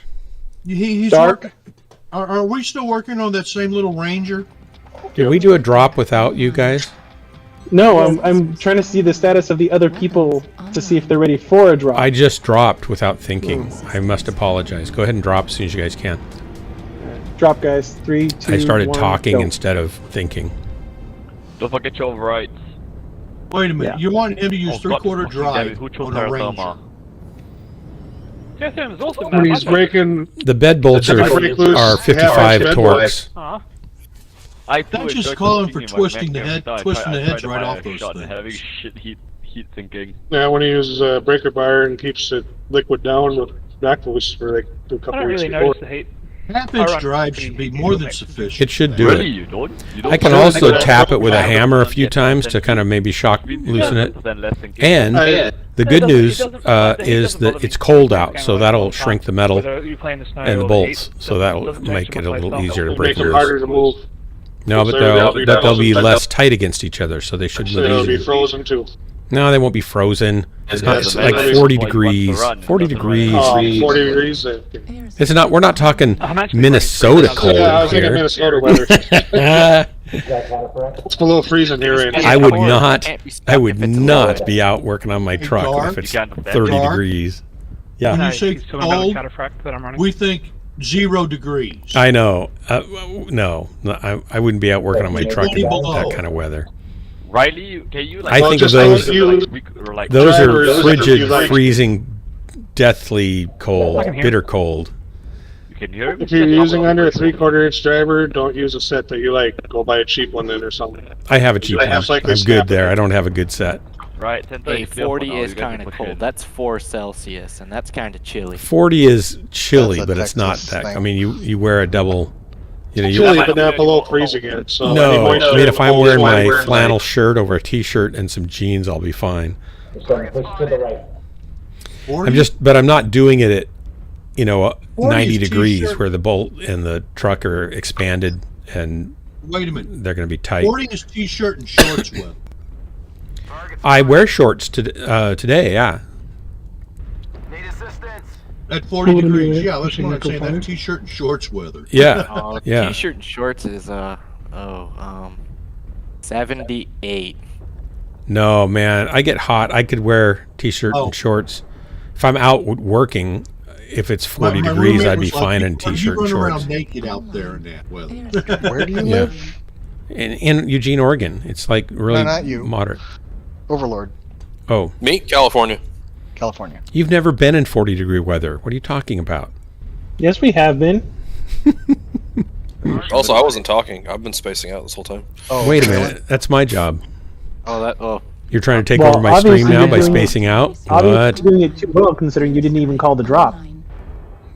He's Dark. working. Are we still working on that same little Ranger? Did we do a drop without you guys? No, I'm trying to see the status of the other people to see if they're ready for a drop. I just dropped without thinking. I must apologize. Go ahead and drop as soon as you guys can. Drop, guys. 3, 2, I started 1, talking go. instead of thinking. Don't forget your rights. Wait a minute. Yeah. You want him to use Oh, God, 3/4 fucking drive David, who chose on a Ranger? Terratoma? Yes, also When he's breaking. The bed bolts Did are, I break loose? are 55 Bed Torx. That's just calling for twisting the heads right off those things. Having shit heat sinking. Yeah, when he uses a breaker bar and keeps it liquid down with back loose for like a couple weeks before. 1/2 inch drive should be more than sufficient. It should do Really, it. you don't? I can also tap it with a hammer a few times to kind of maybe shock loosen it. And the good news is that it's cold out, so that'll shrink the metal and the bolts, so that'll make it a little easier to break Make them harder yours. to move. No, but they'll be less tight against each other, so they should So they'll move be easier. frozen too. No, they won't be frozen. It's not It's like like 40 degrees. 40 degrees. 40 degrees. It's not. We're not talking Minnesota cold Yeah, I was thinking here. Minnesota weather. It's below freezing here right now. I would not be out working on my truck if it's 30 Dark. degrees. When Yeah. you say cold, we think 0 degrees. I know. No, I wouldn't be out working on my truck in that kind of weather. Riley, can you like? I think those are frigid, freezing, deathly cold, bitter cold. You can hear him? If you're using under a 3/4 inch driver, don't use a set that you like. Go buy a cheap one then or something. I have a cheap one. I'm good there. I don't have a good set. Right, hey, 40 is kind of cold. That's 4 Celsius, and that's kind of chilly. 40 is chilly, but it's not that. I mean, you wear a double. You know, chilly, but not below freezing yet. So no, I mean, if I'm wearing my flannel shirt over a t-shirt and some jeans, I'll be fine. But I'm not doing it at, 90 degrees where the bolt and the truck are expanded and wait a minute, they're going to be tight. 40 is t-shirt and shorts weather. I wear shorts today, yeah. Need assistance. At 40 degrees, yeah, that's what I'm saying. That's t-shirt and shorts weather. Yeah, yeah. T-shirt and shorts is 78. No, man, I get hot. I could wear t-shirt and shorts. If I'm out working, if it's 40 degrees, I'd be fine in t-shirt and shorts. You run around naked out there in that weather. Where do you live? In Eugene, Oregon. It's like really moderate. Overlord. Oh. Me? California. California. You've never been in 40-degree weather. What are you talking about? Yes, we have been. Also, I wasn't talking. I've been spacing out this whole time. Oh, wait a minute. That's my job. Oh. You're trying to take over my stream now by spacing out? Obviously you're doing it too well, considering you didn't even call the drop.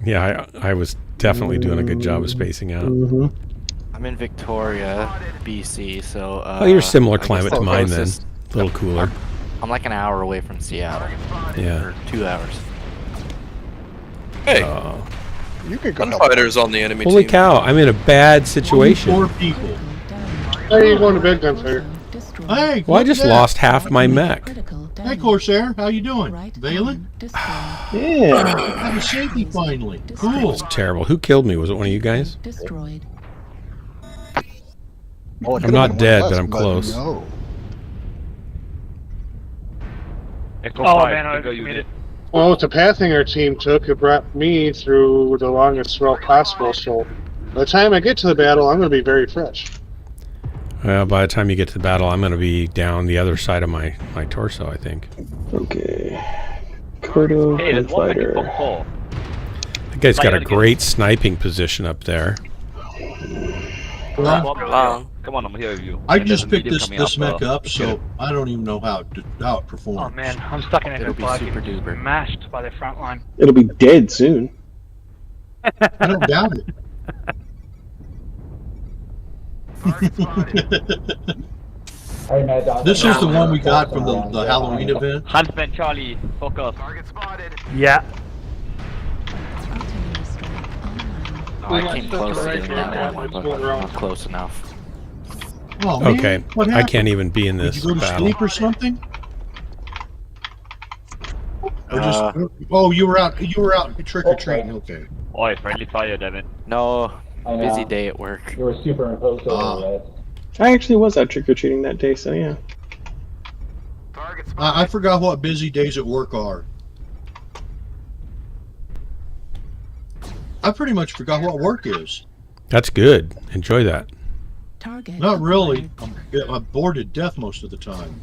Yeah, I was definitely doing a good job of spacing out. Mm-hmm. I'm in Victoria, BC, so... oh, you're similar climate to mine then. A little cooler. I'm like an hour away from Seattle. Yeah. Or 2 hours. Hey. You could go Gunfighters on the enemy Holy team. cow, I'm in a bad situation. 4 people. Hey, you going to bed, Gunfire? Hey, well, I just lost half my mech. Hey, Corsair, how you doing? Valen? Yeah. Have a safety finally. Cool. It's terrible. Who killed me? Was it one of you guys? Destroyed. I'm not dead, but I'm close. No. Oh man, I made it. Well, with the pathing our team took, it brought me through the longest route possible. So by the time I get to the battle, I'm going to be very fresh. Well, by the time you get to the battle, I'm going to be down the other side of my torso, I think. Okay. Cordo, hey, there's one fighter. That guy's got a great sniping position up there. Come on, I'm here with you. I just picked this mech up, so I don't even know how it performs. Oh man, I'm stuck in it. It'll be super duper. Mashed by the front line. It'll be dead soon. I don't doubt it. This is the one we got from the Halloween event. Huntsman Charlie, focus. Target spotted. Yeah. Oh, I came close to doing that one, but not close enough. Oh, man, okay, what I happened? can't even be in this Did you go to battle. sleep or something? You were out trick or treating. Okay. Oi, friendly fire, damn it. No, busy day at work. You were superimposed over that. I actually was out trick-or-treating that day, so yeah. I forgot what busy days at work are. I pretty much forgot what work is. That's good. Enjoy that. Target. Not really. I'm bored to death most of the time.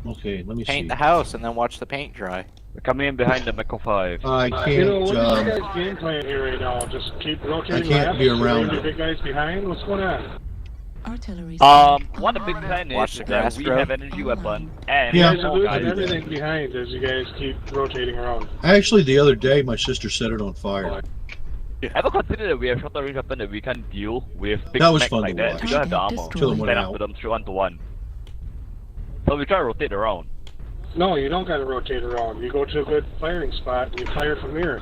Okay, let me Paint see. the house and then watch the paint dry. We're coming in behind the Mech 5. I can't. You know, what's your guys' game plan here right now? Just keep rotating. I can't be around the it. big guys behind. What's going on? Artillery. What the big plan Watch is the that grass we grow. have energy weapon and Yeah. You guys are losing everything behind as you guys keep rotating around. Actually, the other day, my sister set it on fire. Ever consider that we have shorter range weapon that we can deal with big That was mechs fun like to that? watch. We don't have the armor. Till it went Stand out. up to them straight 1-to-1. So we try to rotate around. No, you don't got to rotate around. You go to a good firing spot and you fire from there.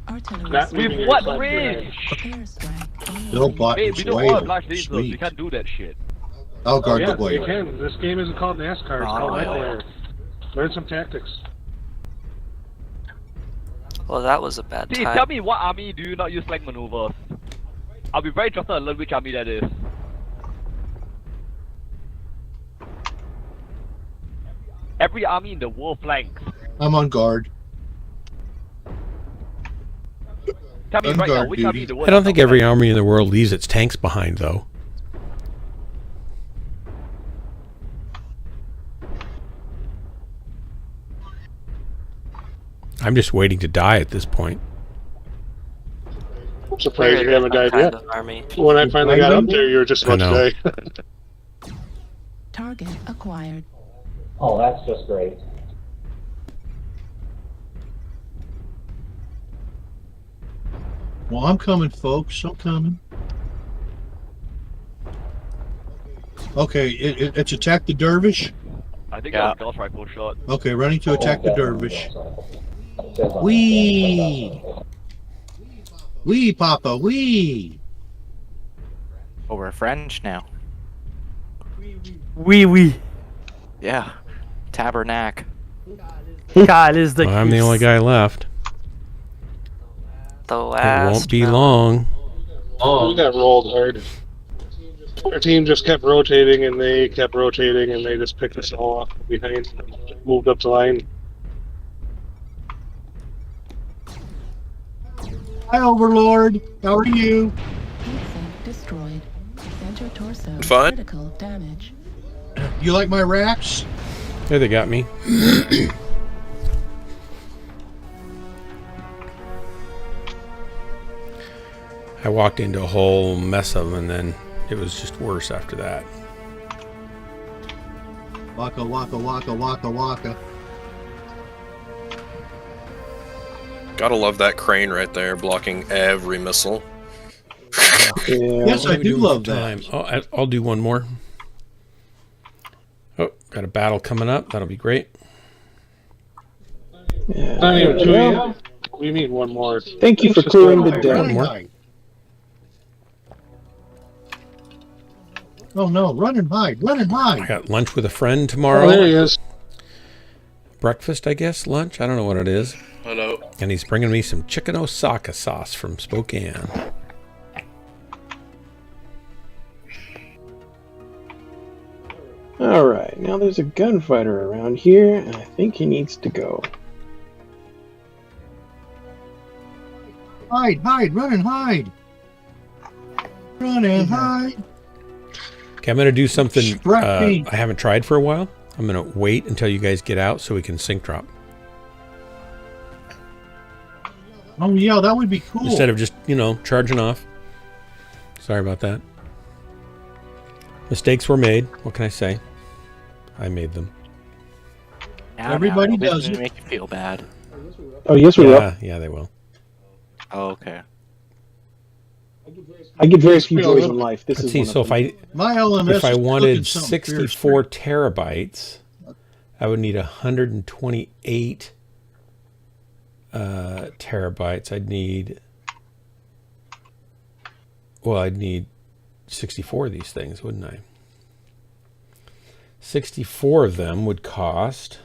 Artillery. Not leaving With your what spot range? Bill bought Hey, his we don't whale. want large lasers. We Sweet. can't do that shit. I'll guard Yeah, the whale. you can. This game isn't called NASCAR. It's called Mechwarrior. Learn some tactics. Well, that was a bad See, time. tell me what army do you not use flank maneuvers? I'll be very interested to learn which army that is. Every army in the world flanks. I'm on guard. Tell me right now, which army the I don't think every army in the world leaves its tanks behind, though. I'm just waiting to die at this point. I'm surprised you haven't died yet. When I finally got up there, you were just about to die. Target acquired. Oh, that's just great. Well, I'm coming, folks. I'm coming. Okay, it's attack the dervish. I think that was Gauss rifle shot. Okay, running to attack the dervish. Wee! Wee, Papa, wee! Oh, we're French now. Wee. Yeah. Tabernacle. God is the. Well, I'm the only guy left. The last. It won't be long. We got rolled hard. Our team just kept rotating, and they kept rotating, and they just picked us all up behind, moved up the line. Hi, Overlord. How are you? Destroyed. Center torso. Fine. Critical damage. You like my racks? There, they got me. I walked into a whole mess of them, and then it was just worse after that. Waka, waka, waka, waka, waka. Gotta love that crane right there, blocking every missile. Yes, I do love that. Oh, I'll do one more. Oh, got a battle coming up. That'll be great. Not even two yet. We need one more. Thank you for clearing the deck. One more. Oh no, run and hide, run and hide. I got lunch with a friend tomorrow. Oh, there he is. Breakfast, I guess. Lunch. I don't know what it is. Hello. And he's bringing me some chicken Osaka sauce from Spokane. Alright, now there's a gunfighter around here, and I think he needs to go. Hide, run and hide. Run and hide. Okay, I'm going to do something Scrappy. I haven't tried for a while. I'm going to wait until you guys get out so we can sync drop. Oh yeah, that would be cool. Instead of just, charging off. Sorry about that. Mistakes were made. What can I say? I made them. Everybody does it. Make you feel bad. Oh, yes, we will. Yeah, they will. Oh, okay. I get very few joys in life. This Let's is see. one So of them. My LMS if I is wanted cooking something fierce 64 terabytes, I would need 128 terabytes. I'd need 64 of these things, wouldn't I? 64 of them would cost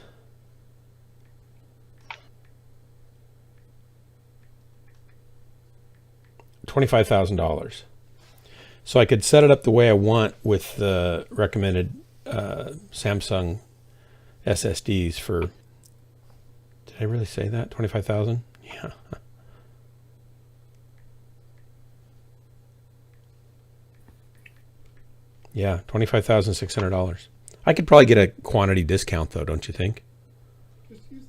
$25,000. So I could set it up the way I want with the recommended Samsung SSDs for. Did I really say that? 25,000? Yeah. Yeah, $25,600. I could probably get a quantity discount though, don't you think?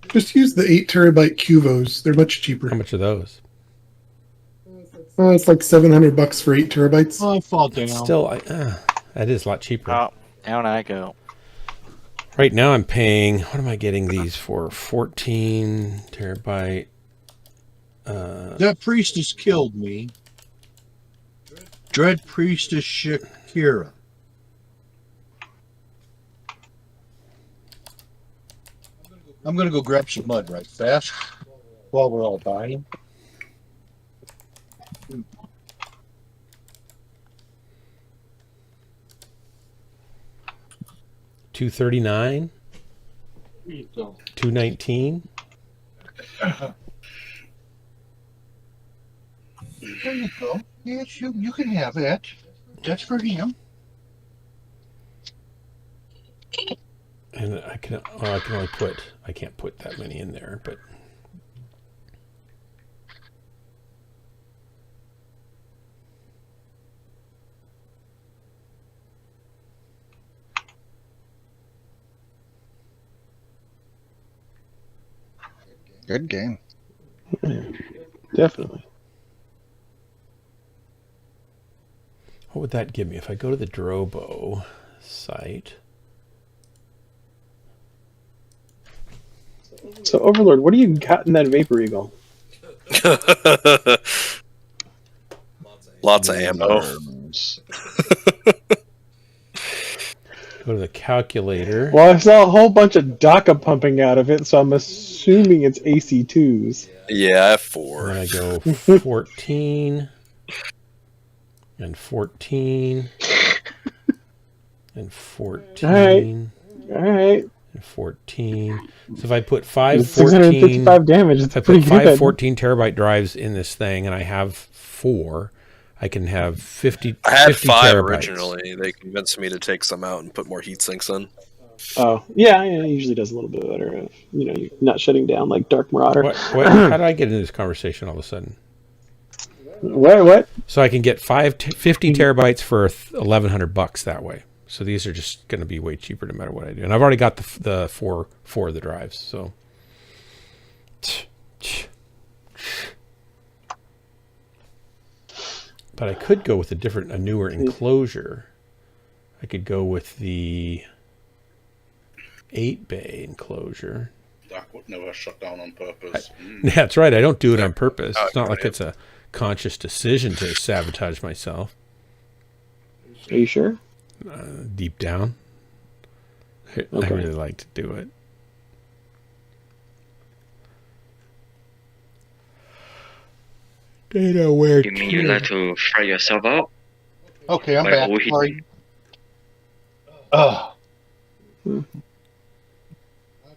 Just use the 8 terabyte Cuvos. They're much cheaper. How much are those? It's like $700 for 8 terabytes. Oh, I fall down. Still, that is a lot cheaper. Oh, down I go. Right now I'm paying, what am I getting these for? 14 terabyte. That priestess killed me. Dread Priestess Shakira. I'm gonna go grab some mud right fast while we're all dying. $239, $219. There you go. Yes, you can have that. That's for him. And I can only put, I can't put that many in there, but Good game. Yeah, definitely. What would that give me if I go to the Drobo site? So, Overlord, what do you got in that Vapor Eagle? Lots of ammo. Go to the calculator. Well, I saw a whole bunch of DACA pumping out of it, so I'm assuming it's AC2s. Yeah, I have 4. And then I go 14 and 14 and 14 All right. and 14. So if I put 5 655 damage, it's if I pretty put 5 good. 14 terabyte drives in this thing, and I have 4, I can have 50. I had 50 5 terabytes. originally. They convinced me to take some out and put more heat sinks in. Oh, yeah, it usually does a little bit better. You're not shutting down like Dark Marauder. How did I get into this conversation all of a sudden? What? So I can get 50 terabytes for $1,100 that way. So these are just going to be way cheaper no matter what I do. And I've already got the four of the drives. So, but I could go with a newer enclosure. I could go with the 8-bay enclosure. Dark would never shut down on purpose. Yeah, that's right. I don't do it on purpose. It's not like it's a conscious decision to sabotage myself. Are you sure? Deep down, I really like to do it. Data where You mean you like to fry yourself out? Okay, I'm By back. overheating? Sorry.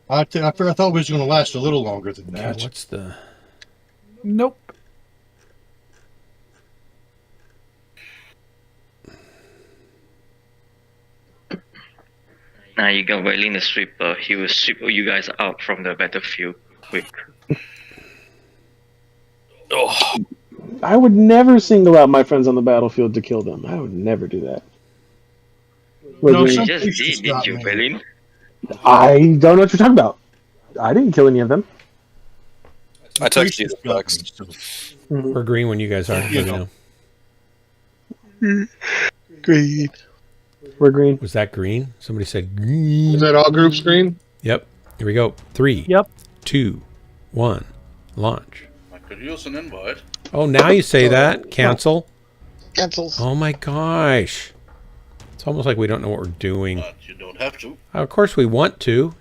I thought it was going to last a little longer than that. Okay, what's the... Nope. Now you got Wailing the Sweeper. He will sweep you guys out from the battlefield quick. Oh. I would never single out my friends on the battlefield to kill them. I would never do that. No, you just did, didn't you, Wailing? I don't know what you're talking about. I didn't kill any of them. I texted you the text. We're green when you guys are. You Let me know. Green. We're green. Was that green? Somebody said green. Is that all groups green? Yep. Here we go. 3, 2, 1, launch. I could use an invite. Oh, now you say that. Cancel. Cancels. Oh my gosh. It's almost like we don't know what we're doing. But you don't have to. Of course we want to.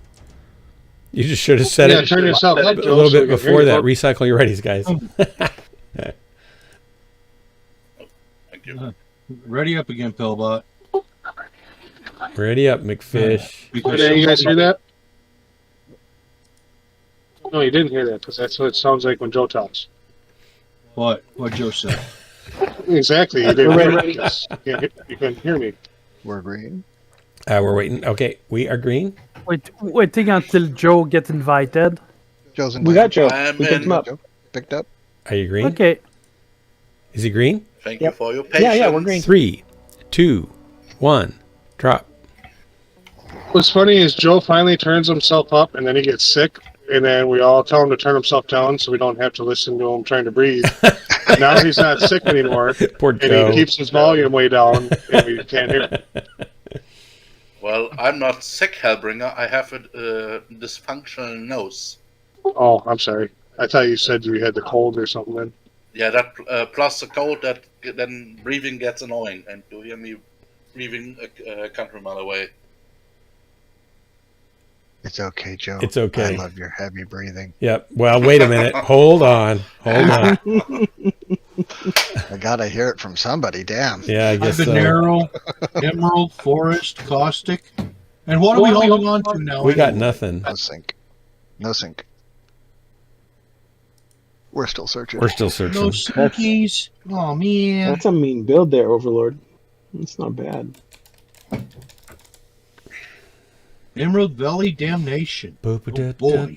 You just should have said it turn yourself up, a Joe, little so bit we can hear before you. that. Recycle your readies, guys. Thank you. Ready up again, Pillbot. Ready up, McFish. Did you guys hear that? No, you didn't hear that because that's what it sounds like when Joe talks. What Joe said. Exactly. You didn't hear it. You couldn't hear me. We're green. We're waiting. Okay, we are green. Waiting until Joe gets invited. Joe's We got Joe. I'm We picked in. him up. Joe picked up. Are you green? Okay. Is he green? Thank you for your patience. Yeah, we're green. 3, 2, 1, drop. What's funny is Joe finally turns himself up and then he gets sick. And then we all tell him to turn himself down so we don't have to listen to him trying to breathe. Now he's not sick anymore. Poor and Joe. he keeps his volume way down and we can't hear him. Well, I'm not sick, Hellbringer. I have a dysfunctional nose. Oh, I'm sorry. I thought you said you had the cold or something then. Yeah, that plus the cold, that then breathing gets annoying. And you hear me breathing a country mile away. It's okay, Joe. It's okay. I love your heavy breathing. Yep. Well, wait a minute. Hold on. I gotta hear it from somebody. Damn. Yeah, I guess so. Habanero, Emerald, Forest, Caustic. And what are we holding on to now? We got nothing. No sync. No sync. We're still searching. We're still searching. No synkies. Oh, man. That's a mean build there, Overlord. It's not bad. Emerald Valley Damnation. Oh, boy.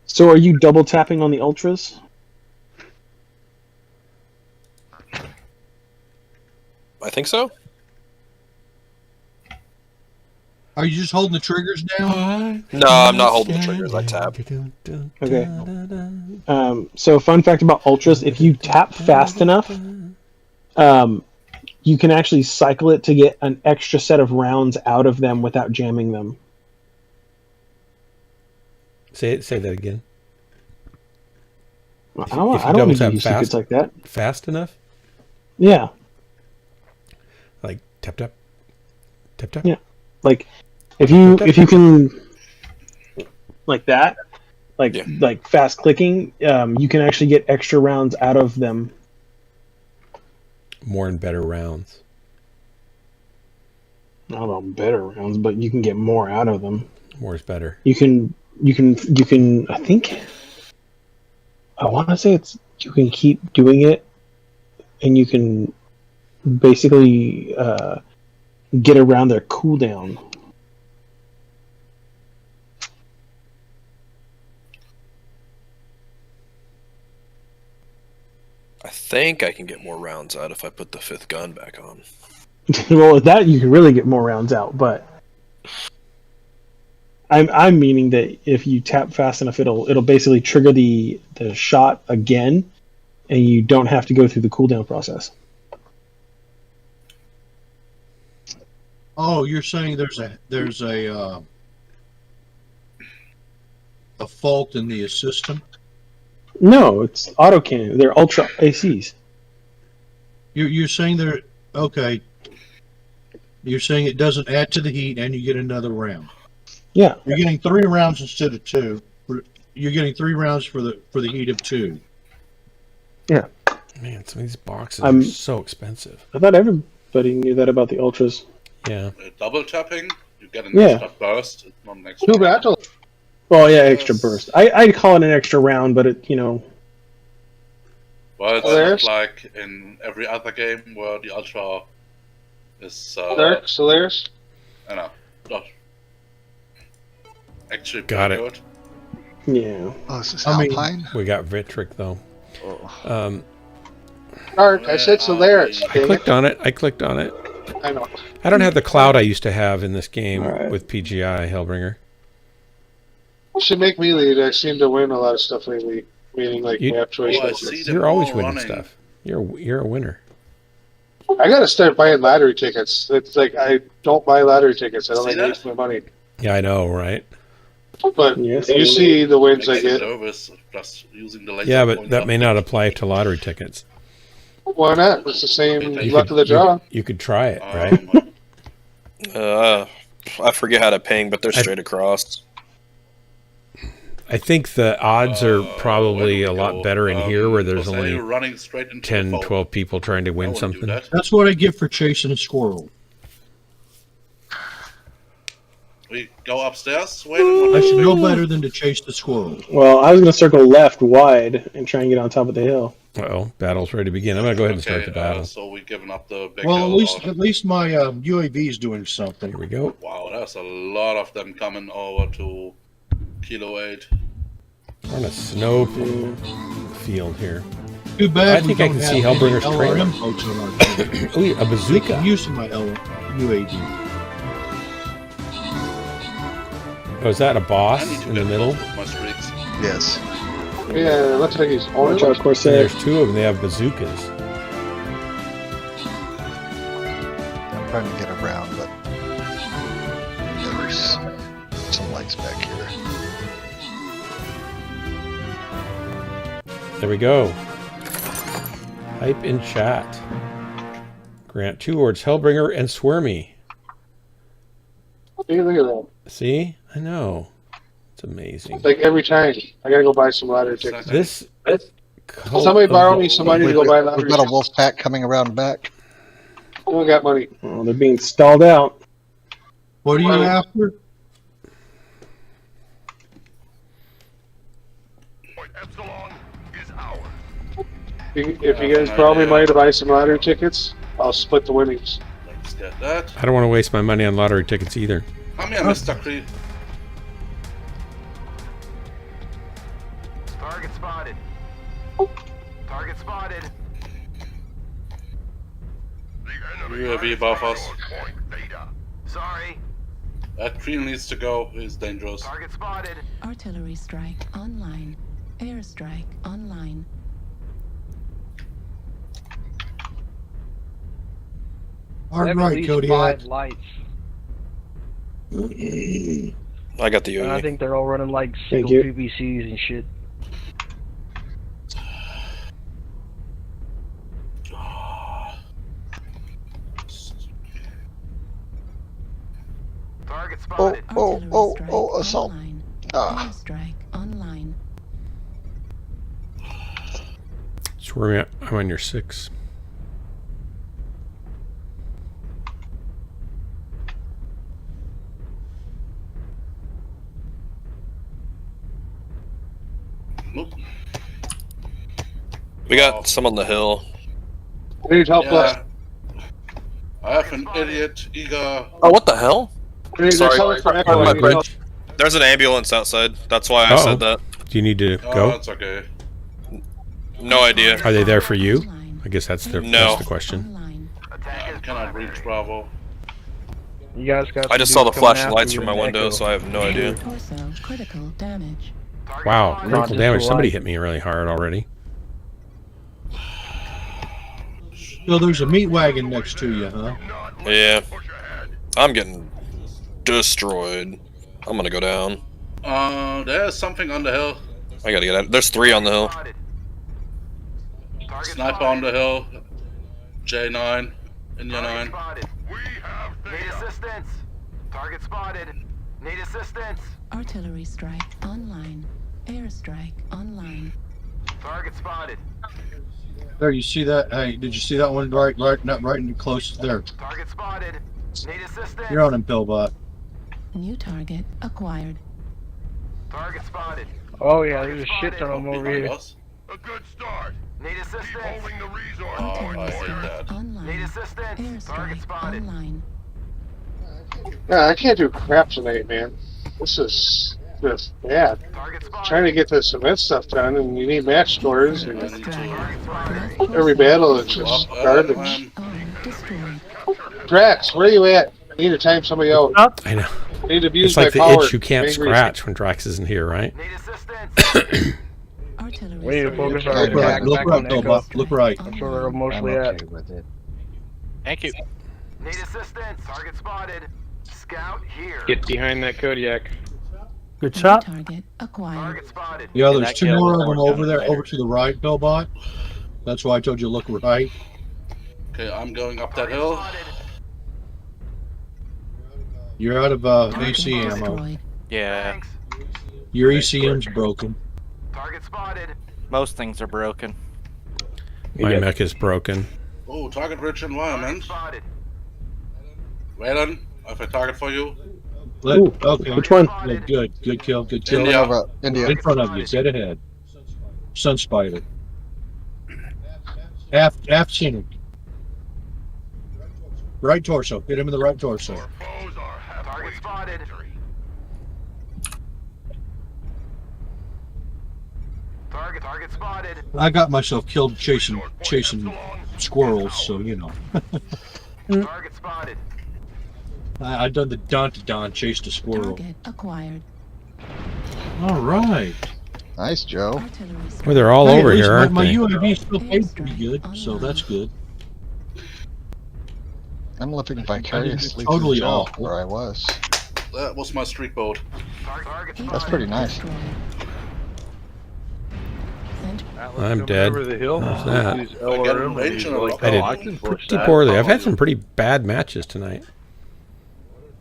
So are you double tapping on the ultras? I think so. Are you just holding the triggers down? No, I'm not holding the triggers. I tap. Okay. So, fun fact about ultras: if you tap fast enough, you can actually cycle it to get an extra set of rounds out of them without jamming them. Say that again. I don't need to use secrets like that. Fast enough? Yeah. Like tap tap, tap tap. Yeah. Like if you can like that, like fast clicking, you can actually get extra rounds out of them. More and better rounds. I don't know better rounds, but you can get more out of them. More is better. You can. I think. I want to say it's you can keep doing it, and you can basically get around their cooldown. I think I can get more rounds out if I put the 5th gun back on. Well, with that you can really get more rounds out, but I'm meaning that if you tap fast enough, it'll basically trigger the shot again, and you don't have to go through the cooldown process. Oh, you're saying there's a fault in the system? No, it's autocannon. They're ultra ACs. You're saying they're okay. You're saying it doesn't add to the heat, and you get another round. Yeah, you're getting 3 rounds instead of 2. You're getting 3 rounds for the heat of 2. Yeah. Man, some of these boxes are so expensive. I thought everybody knew that about the ultras. Yeah. Double tapping, you get an extra burst. It's not an extra Two battle. Well, yeah, extra burst. I'd call it an extra round, but it, Well, it's not like in every other game where the ultra is. Solaris. I know. Actually, got it. Good. Yeah. Oh, is this Alpine? We got Vitric though. Dark. I said Solaris. I clicked on it. I know. I don't have the cloud I used to have in this game with PGI Hellbringer. Should make me lead. I seem to win a lot of stuff lately. Meaning like map choices. You're always winning stuff. You're a winner. I gotta start buying lottery tickets. It's like I don't buy lottery tickets. I don't like waste my money. Yeah, I know, right? But you see the wins I get. Yeah, but that may not apply to lottery tickets. Why not? It's the same luck of the draw. You could try it, right? I forget how to ping, but they're straight across. I think the odds are probably a lot better in here where there's only 10, 12 people trying to win something. That's what I get for chasing a squirrel. We go upstairs. I should know better than to chase the squirrel. Well, I was going to circle left wide and try and get on top of the hill. Uh-oh, battle's ready to begin. I'm going to go ahead and start the battle. So we've given up the big Well, at least my UAV is doing something. Here we go. Wow, there's a lot of them coming over to Kilo 8. We're on a snow field here. Too bad. I think I can see Hellbringer's trailer. Ooh, a bazooka. I'm using my UAV. Oh, is that a boss in the middle? Yes. Yeah, it looks like he's orange. Of course, there's 2 of them. They have bazookas. I'm trying to get around, but there's some lights back here. There we go. Hype in chat. Grant 2 words, Hellbringer and Swermy. Hey, look at that. See? I know. It's amazing. Like every time, I gotta go buy some lottery tickets. This. Somebody borrow me some money to go buy lottery tickets. We've got a wolf pack coming around back. I don't got money. Oh, they're being stalled out. What are you after? If you guys borrow me money to buy some lottery tickets, I'll split the winnings. Let's get that. I don't want to waste my money on lottery tickets either. Come here, Mr. Creed. Target spotted. Target spotted. UAV above us. Sorry. That green needs to go. He's dangerous. Target spotted. Artillery strike online. Airstrike online. All right, Kodiak. 5 lights. I got the And I Yogi. think they're all running like Thank single you. PVCs and shit. Target Oh, spotted. assault. Online. Ah. Airstrike online. So where am I? I'm on your 6. Nope. We got some on the hill. I need help. Yeah. I have an idiot eager. Oh, what the hell? There's Sorry, someone from pardon my Echo. French. There's an ambulance outside. That's why I said that. Do you need to Oh, go? that's okay. No idea. Are they there for you? I guess that's the, No. that's the question. I cannot reach Bravo. You guys got. I just saw the flashing lights from my window, so I have no idea. Torso critical damage. Wow, critical damage. Somebody hit me really hard already. So there's a meat wagon next to you, huh? Yeah. I'm getting destroyed. I'm gonna go down. There's something on the hill. I gotta get out. There's 3 on the hill. Sniper on the hill. J9. India 9. Need assistance. Target spotted. Need assistance. Artillery strike online. Airstrike online. Target spotted. There, you see that? Hey, did you see that one right in close there? Target spotted. Need assistance. You're on him, Pillbot. New target acquired. Target spotted. Oh yeah, there's a shit ton of them over here. A good start. Need assistance. Holding the resource. Oh, I hate that. Online. Need assistance. Target spotted. Online. Yeah, I can't do crap tonight, man. This is just bad. Trying to get the cement stuff done, and you need match scores, and every battle is just garbage. Drax, where are you at? I need to time somebody out. I know. I need to abuse It's like the my power. itch you can't Angry. scratch when Drax isn't here, right? We need to focus our Look right, attack look back right, on Echo. Pillbot. Look right. That's where they're mostly at. Thank you. Need assistance. Target spotted. Scout here. Get behind that Kodiak. Good shot. Target acquired. Target spotted. Yeah, And there's that 2 kill more was of them more over down there, later. over to the right, Pillbot. That's why I told you to look right. Okay, I'm going up that hill. You're out of AC ammo. Yeah. Your ECM's broken. Target spotted. Most things are broken. My mech is broken. Oh, target rich environment. Spotted. Waylon, I have a target for you. Okay. Which one? Good kill, good kill. India. India. In front of you, dead ahead. Sun Spider. Aft center. Right torso. Hit him in the right torso. Target spotted. Target spotted. I got myself killed chasing squirrels, so you know. Target spotted. I done the Don chased a squirrel. Target acquired. All right. Nice, Joe. Well, they're all Hey, over at least here, aren't my they? UAV still paid pretty good, so that's good. I'm living vicariously Totally through Joe, awful. where I was. That was my streak boat. That's pretty nice. I'm dead. Over the hill. How's that? These LRM, and he's like, I oh, I can did push pretty that. poorly. I've had some pretty bad matches tonight.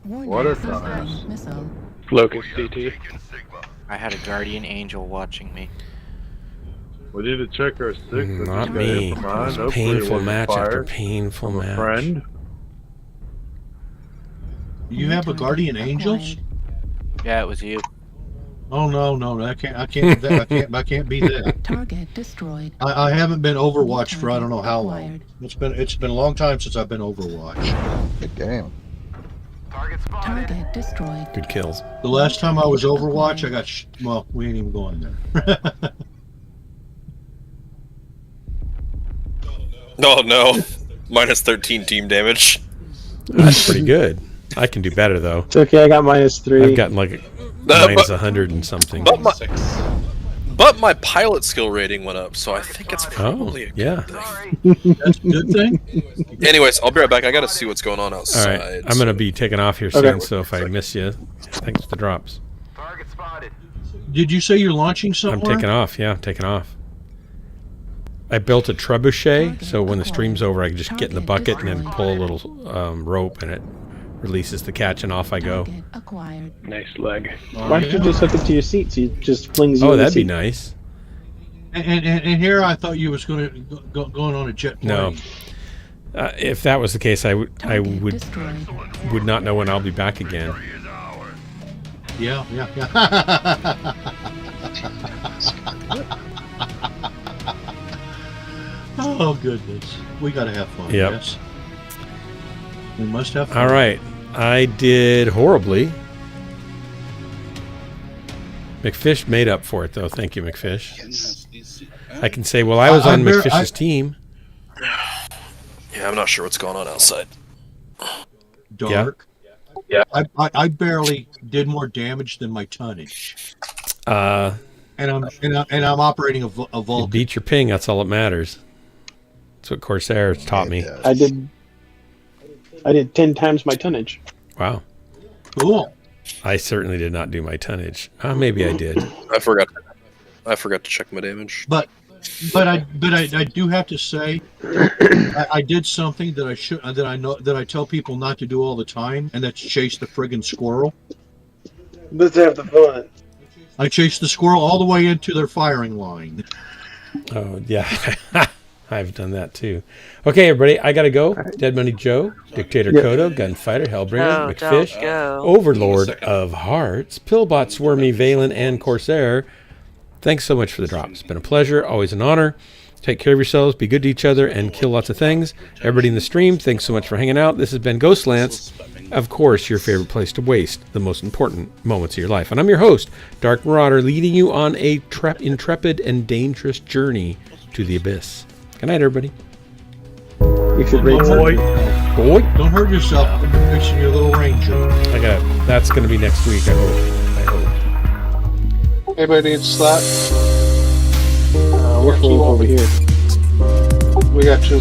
What a time. Missile. Locust DT. I had a guardian angel watching me. We need to check our six. Not me. It was a painful match after painful match. Friend. You have a guardian angels? Yeah, it was you. Oh no, I can't I can't be that. Target destroyed. I haven't been Overwatch for I don't know how long. It's been a long time since I've been Overwatch. Good game. Target destroyed. Good kills. The last time I was Overwatch, I got well, we ain't even going there. Oh no. Minus 13 team damage. That's pretty good. I can do better though. It's okay. I got -3. I've gotten like minus 100 and something. But my pilot skill rating went up, so I think it's probably a good thing. That's a good thing. Anyways, I'll be right back. I gotta see what's going on outside. All right, I'm gonna be taking off here soon, so if I miss you, thanks for the drops. Did you say you're launching somewhere? I'm taking off. Yeah, I'm taking off. I built a trebuchet, so when the stream's over, I can just get in the bucket and then pull a little rope, and it releases the catch, and off I go. Nice leg. Why don't you just hook it to your seat so it just flings you? Oh, that'd be nice. And here I thought you was going on a jet plane. No. If that was the case, I would not know when I'll be back again. Yeah. Oh goodness, we gotta have fun. Yep. Yes, we must have fun. All right, I did horribly. McFish made up for it, though. Thank you, McFish. I can say, well, I was on McFish's team. Yeah, I'm not sure what's going on outside. Dark. Yeah. I barely did more damage than my tonnage. And I'm operating a Vulcan. You beat your ping. That's all that matters. That's what Corsair taught me. I did 10 times my tonnage. Wow. Cool. I certainly did not do my tonnage. Maybe I did. I forgot to check my damage. But I do have to say, I did something that I tell people not to do all the time, and that's chase the friggin' squirrel. Let's have the fun. I chased the squirrel all the way into their firing line. Oh yeah, I've done that too. Okay, everybody, I gotta go. Right. Dead Money Joe, Dictator Kodo, Gunfighter, Hellbringer, McFish, Overlord of Hearts, Pillbot, Swarmy, Valen, and Corsair. Thanks so much for the drop. It's been a pleasure, always an honor. Take care of yourselves, be good to each other, and kill lots of things. Everybody in the stream, thanks so much for hanging out. This has been Ghostlance, of course, your favorite place to waste the most important moments of your life. And I'm your host, Dark Marauder, leading you on a intrepid and dangerous journey to the abyss. Good night, everybody. You should rate boy. Don't hurt yourself when you're fixing your little ranger. That's going to be next week, I hope. Anybody need a slot? We're full over here. We got 2.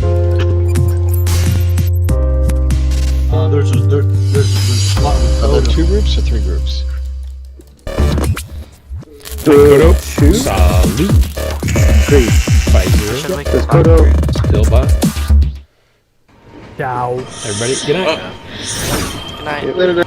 There's a slot with Are there 2 groups or 3 groups? Kodo, Salute, 3, 5-0. There's Kodo, Pillbot. Ciao. Everybody, good night. Good night. Later.